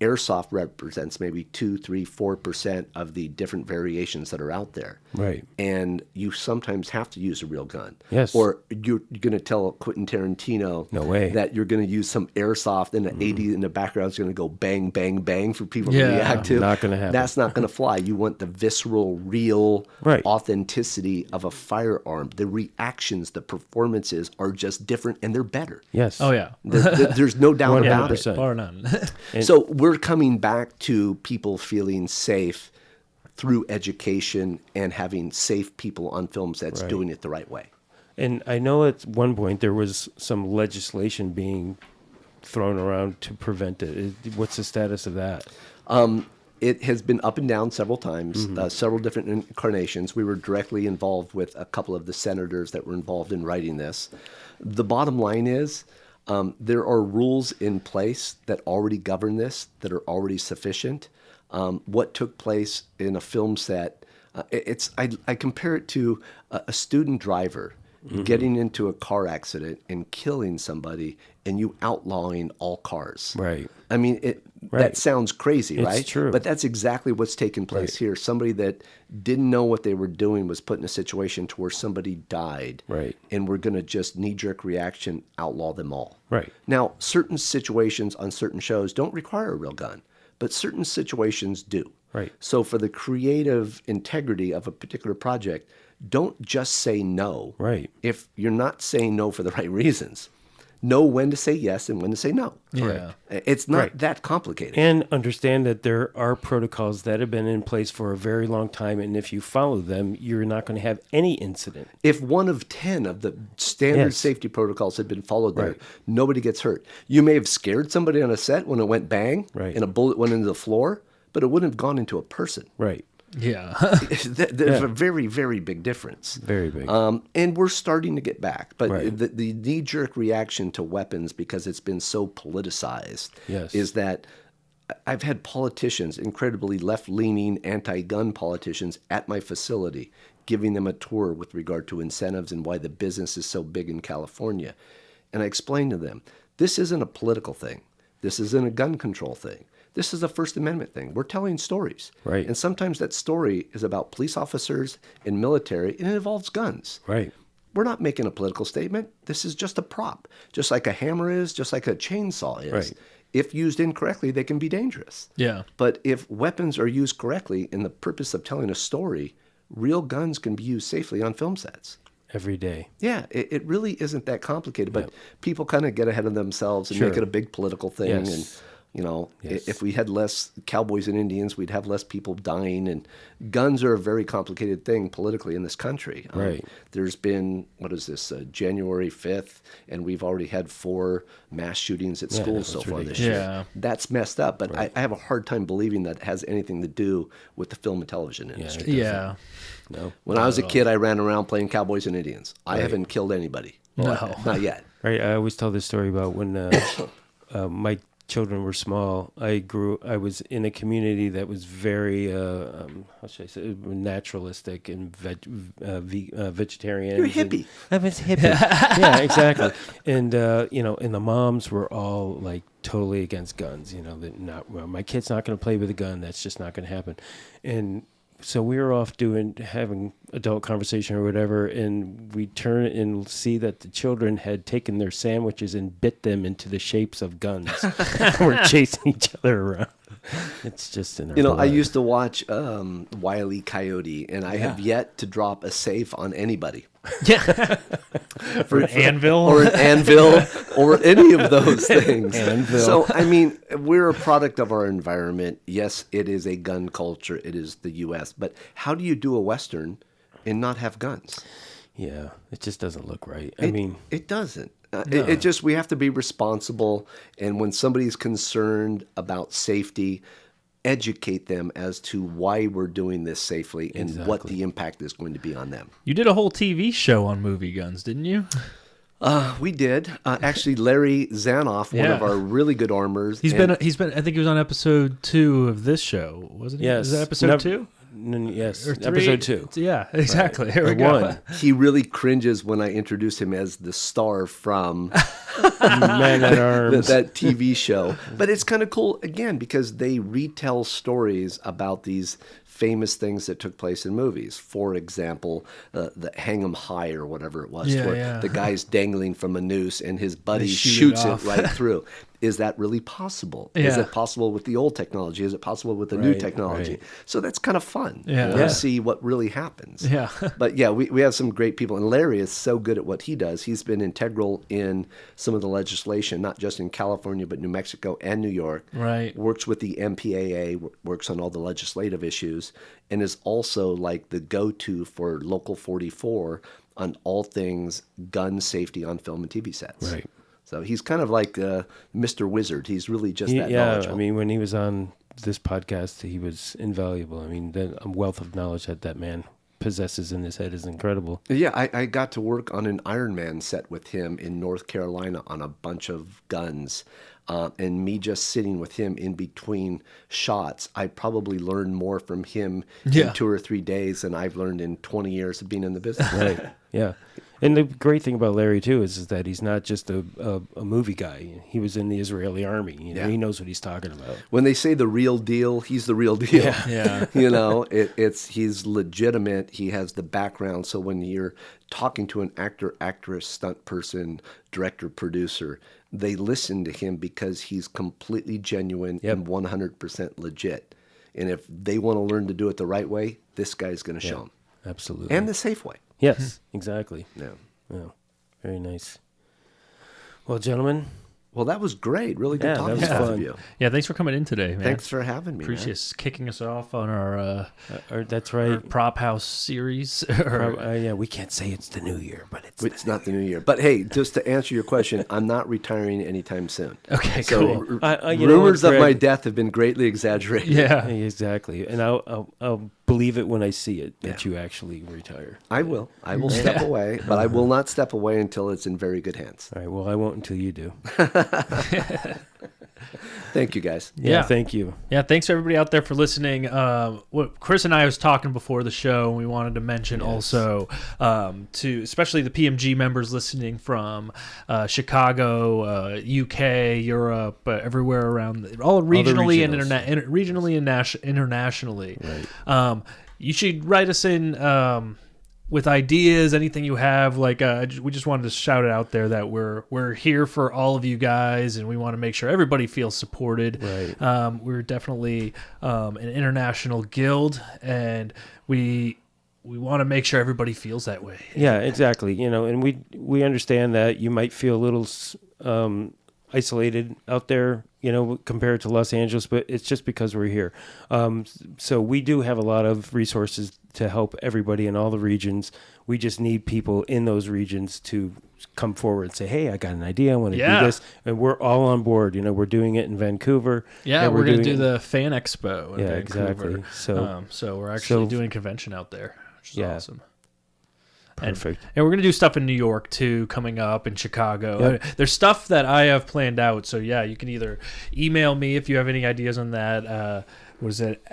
airsoft represents maybe 2, 3, 4% of the different variations that are out there.
Right.
And you sometimes have to use a real gun.
Yes.
Or you're going to tell Quentin Tarantino
No way.
that you're going to use some airsoft and the 80 in the background is going to go bang, bang, bang for people
Yeah.
to react to.
Not gonna happen.
That's not going to fly. You want the visceral, real
Right.
authenticity of a firearm. The reactions, the performances are just different, and they're better.
Yes.
Oh yeah.
There's no doubt about it.
100%.
Bar none.
So we're coming back to people feeling safe through education and having safe people on film sets
Right.
doing it the right way.
And I know at one point there was some legislation being thrown around to prevent it. What's the status of that?
It has been up and down several times, several different incarnations. We were directly involved with a couple of the senators that were involved in writing this. The bottom line is there are rules in place that already govern this, that are already sufficient. What took place in a film set, I compare it to a student driver getting into a car accident and killing somebody, and you outlawing all cars.
Right.
I mean,
Right.
that sounds crazy,
It's
right?
true.
But that's exactly what's taking place here. Somebody that didn't know what they were doing was put in a situation to where somebody died.
Right.
And we're going to just knee-jerk reaction outlaw them all.
Right.
Now, certain situations on certain shows don't require a real gun, but certain situations do.
Right.
So for the creative integrity of a particular project, don't just say no.
Right.
If you're not saying no for the right reasons. Know when to say yes and when to say no.
Yeah.
It's not
Right.
that complicated.
And understand that there are protocols that have been in place for a very long time, and if you follow them, you're not going to have any incident.
If one of 10 of the standard
Yes.
safety protocols had been followed there,
Right.
nobody gets hurt. You may have scared somebody on a set when it went bang
Right.
and a bullet went into the floor, but it wouldn't have gone into a person.
Right.
Yeah.
There's a very, very big difference.
Very big.
And we're starting to get back. But
Right.
the knee-jerk reaction to weapons, because it's been so politicized,
Yes.
is that I've had politicians, incredibly left-leaning, anti-gun politicians, at my facility, giving them a tour with regard to incentives and why the business is so big in California. And I explained to them, this isn't a political thing. This isn't a gun control thing. This is a First Amendment thing. We're telling stories.
Right.
And sometimes that story is about police officers and military, and it involves guns.
Right.
We're not making a political statement. This is just a prop, just like a hammer is, just like a chainsaw is.
Right.
if used incorrectly, they can be dangerous.
Yeah.
But if weapons are used correctly in the purpose of telling a story, real guns can be used safely on film sets.
Every day.
Yeah, it really isn't that complicated, but people kind of get ahead of themselves and
Sure.
make it a big political thing.
Yes.
And, you know,
Yes.
if we had less cowboys and Indians, we'd have less people dying. And guns are a very complicated thing politically in this country.
Right.
There's been, January 5th, and we've already had 4 mass shootings at schools so
that's
far this
ridiculous.
year.
Yeah.
That's messed up, but I have a hard time believing that has anything to do with the film and television industry.
Yeah.
No.
When I was a kid, I ran around playing cowboys and Indians. I haven't killed anybody.
No.
Not yet.
Right. I always tell this story about when my children were small. I was in a community that was very, how should I say, naturalistic and vegetarian.
You're a hippie.
I was hippie. Yeah, exactly. And and the moms were all like totally against guns. My kid's not going to play with a gun. That's just not going to happen. And so we were off having adult conversation or whatever, and we turn and see that the children had taken their sandwiches and bit them into the shapes of guns. We're chasing each other around. It's just in our
I
blood.
used to watch Wile E. Coyote, and I have yet to drop a safe on anybody.
For an anvil.
Or an anvil, or any of those things.
Anvil.
So, I mean, we're a product of our environment. Yes, it is a gun culture. It is the U.S. But how do you do a Western and not have guns?
Yeah, it just doesn't look right.
It doesn't. It just, we have to be responsible. And when somebody's concerned about safety, educate them as to why we're doing this safely and what the impact is going to be on them.
You did a whole TV show on movie guns, didn't you?
We did. Actually, Larry Zanoff, one of
Yeah.
our really good armors.
He's been. I think he was on episode 2 of this show, wasn't he?
Yes.
Is that episode 2?
Yes,
Or 3?
episode 2.
Yeah, exactly. Here we
Or
go.
1.
He really cringes when I introduce him as the star from
Man at Arms.
that TV show. But it's kind of cool, again, because they retell stories about these famous things that took place in movies. For example, the Hang 'em High or whatever it was,
Yeah,
where
yeah.
the guy's dangling from a noose and his buddy
shoot
shoots
it
it
off.
right through. Is that really possible? Is
Yeah.
it possible with the old technology? Is it possible with the new
Right,
technology?
right.
So that's kind of fun
Yeah.
to see what really happens.
Yeah.
But yeah, we have some great people. And Larry is so good at what he does. He's been integral in some of the legislation, not just in California, but New Mexico and New York.
Right.
Works with the MPAA, works on all the legislative issues, and is also like the go-to for Local 44 on all things gun safety on film and TV sets.
Right.
So he's kind of like Mr. Wizard. He's really just that
Yeah,
knowledgeable.
I mean, when he was on this podcast, he was invaluable. I mean, the wealth of knowledge that man possesses in his head is incredible.
Yeah, I got to work on an Iron Man set with him in North Carolina on a bunch of guns. And me just sitting with him in between shots, I probably learned more from him
Yeah.
in 2 or 3 days than I've learned in 20 years of being in the business.
Right. Yeah. And the great thing about Larry, too, is that he's not just a movie guy. He was in the Israeli army.
Yeah.
He knows what he's talking about.
When they say the real deal, he's the real deal.
Yeah.
He's legitimate. He has the background. So when you're talking to an actor, actress, stunt person, director, producer, they listen to him because he's completely genuine and 100% legit. And if they want to learn to do it the right way, this guy's going to show them.
Absolutely.
And the safe way.
Yes, exactly.
Yeah.
Yeah. Very nice. Well, gentlemen,
Well, that was great. Really good
Yeah,
talking
that
to
was
both of
fun.
you.
Yeah, thanks for coming in today, man.
Thanks for having me.
Appreciate
man.
kicking us off on our
that's right.
Prop House series.
Yeah, we can't say it's the new year, but
It's not the new year. But hey, just to answer your question, I'm not retiring anytime soon.
Okay,
So
cool.
you know what,
rumors of my
Greg?
death have been greatly exaggerated.
Yeah.
Exactly. And I'll believe it when I see it that you actually retire.
I will. I will step away, but I will not step away until it's in very good hands.
All right. Well, I won't until you do.
Thank you, guys.
Yeah. Thank you.
Yeah, thanks to everybody out there for listening. What Chris and I was talking before the show, and we wanted to mention also to especially the PMG members listening from Chicago, UK, Europe, everywhere around, all regionally and internationally.
Right.
You should write us in. with ideas, anything you have, like we just wanted to shout it out there that we're here for all of you guys, and we want to make sure everybody feels supported.
Right.
We're definitely an international guild, and we want to make sure everybody feels that way.
Yeah, exactly. And we understand that you might feel a little isolated out there, compared to Los Angeles, but it's just because we're here. So we do have a lot of resources to help everybody in all the regions. We just need people in those regions to come forward and say, hey, I got an idea. I want to do this. And we're all on board. We're doing it in Vancouver.
Yeah, we're going to do the Fan Expo in Vancouver.
Exactly.
So we're actually doing a convention out there, which is awesome.
Perfect.
And we're going to do stuff in New York, too, coming up, in Chicago.
Yep.
There's stuff that I have planned out. So, yeah, you can either email me if you have any ideas on that. What is it?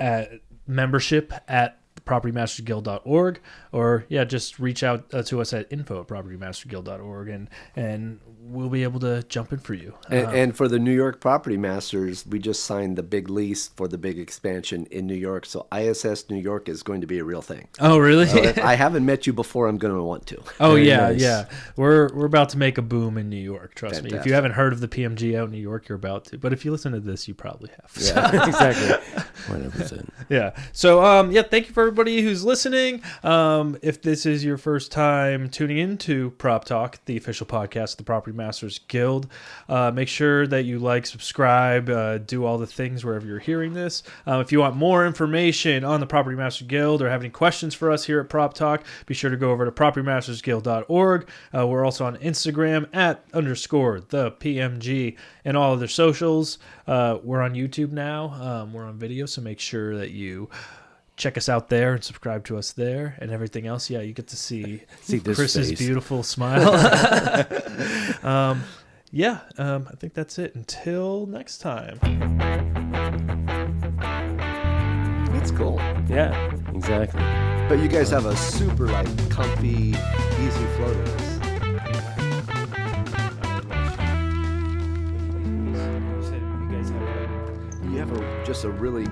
Membership at propertymastersguild.org, or just reach out to us at info@propertymasterguild.org, and we'll be able to jump in for you.
And for the New York Property Masters, we just signed the big lease for the big expansion in New York, so ISS New York is going to be a real thing.
Oh, really?
So if I haven't met you before, I'm going to want to.
Oh,
Very
yeah,
nice.
yeah. We're about to make a boom in New York, trust me. If
Fantastic.
you haven't heard of the PMG out in New York, you're about to. But if you listen to this, you probably have.
Yeah, exactly. 100%.
Yeah. So, thank you for everybody who's listening. If this is your first time tuning into Prop Talk, the official podcast of the Property Masters Guild, make sure that you like, subscribe, do all the things wherever you're hearing this. If you want more information on the Property Masters Guild or have any questions for us here at Prop Talk, be sure to go over to propertymastersguild.org. We're also on Instagram @_the PMG and all other socials. We're on YouTube now. We're on video, so make sure that you check us out there and subscribe to us there, and everything else. Yeah, you get to see
this
Chris's
face.
beautiful smile. I think that's it. Until next time.
It's cool.
Yeah, exactly.
But you guys have a super, comfy, easy flow to this. You have just a really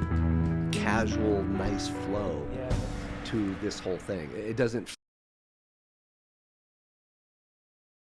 casual, nice flow to this whole thing. It doesn't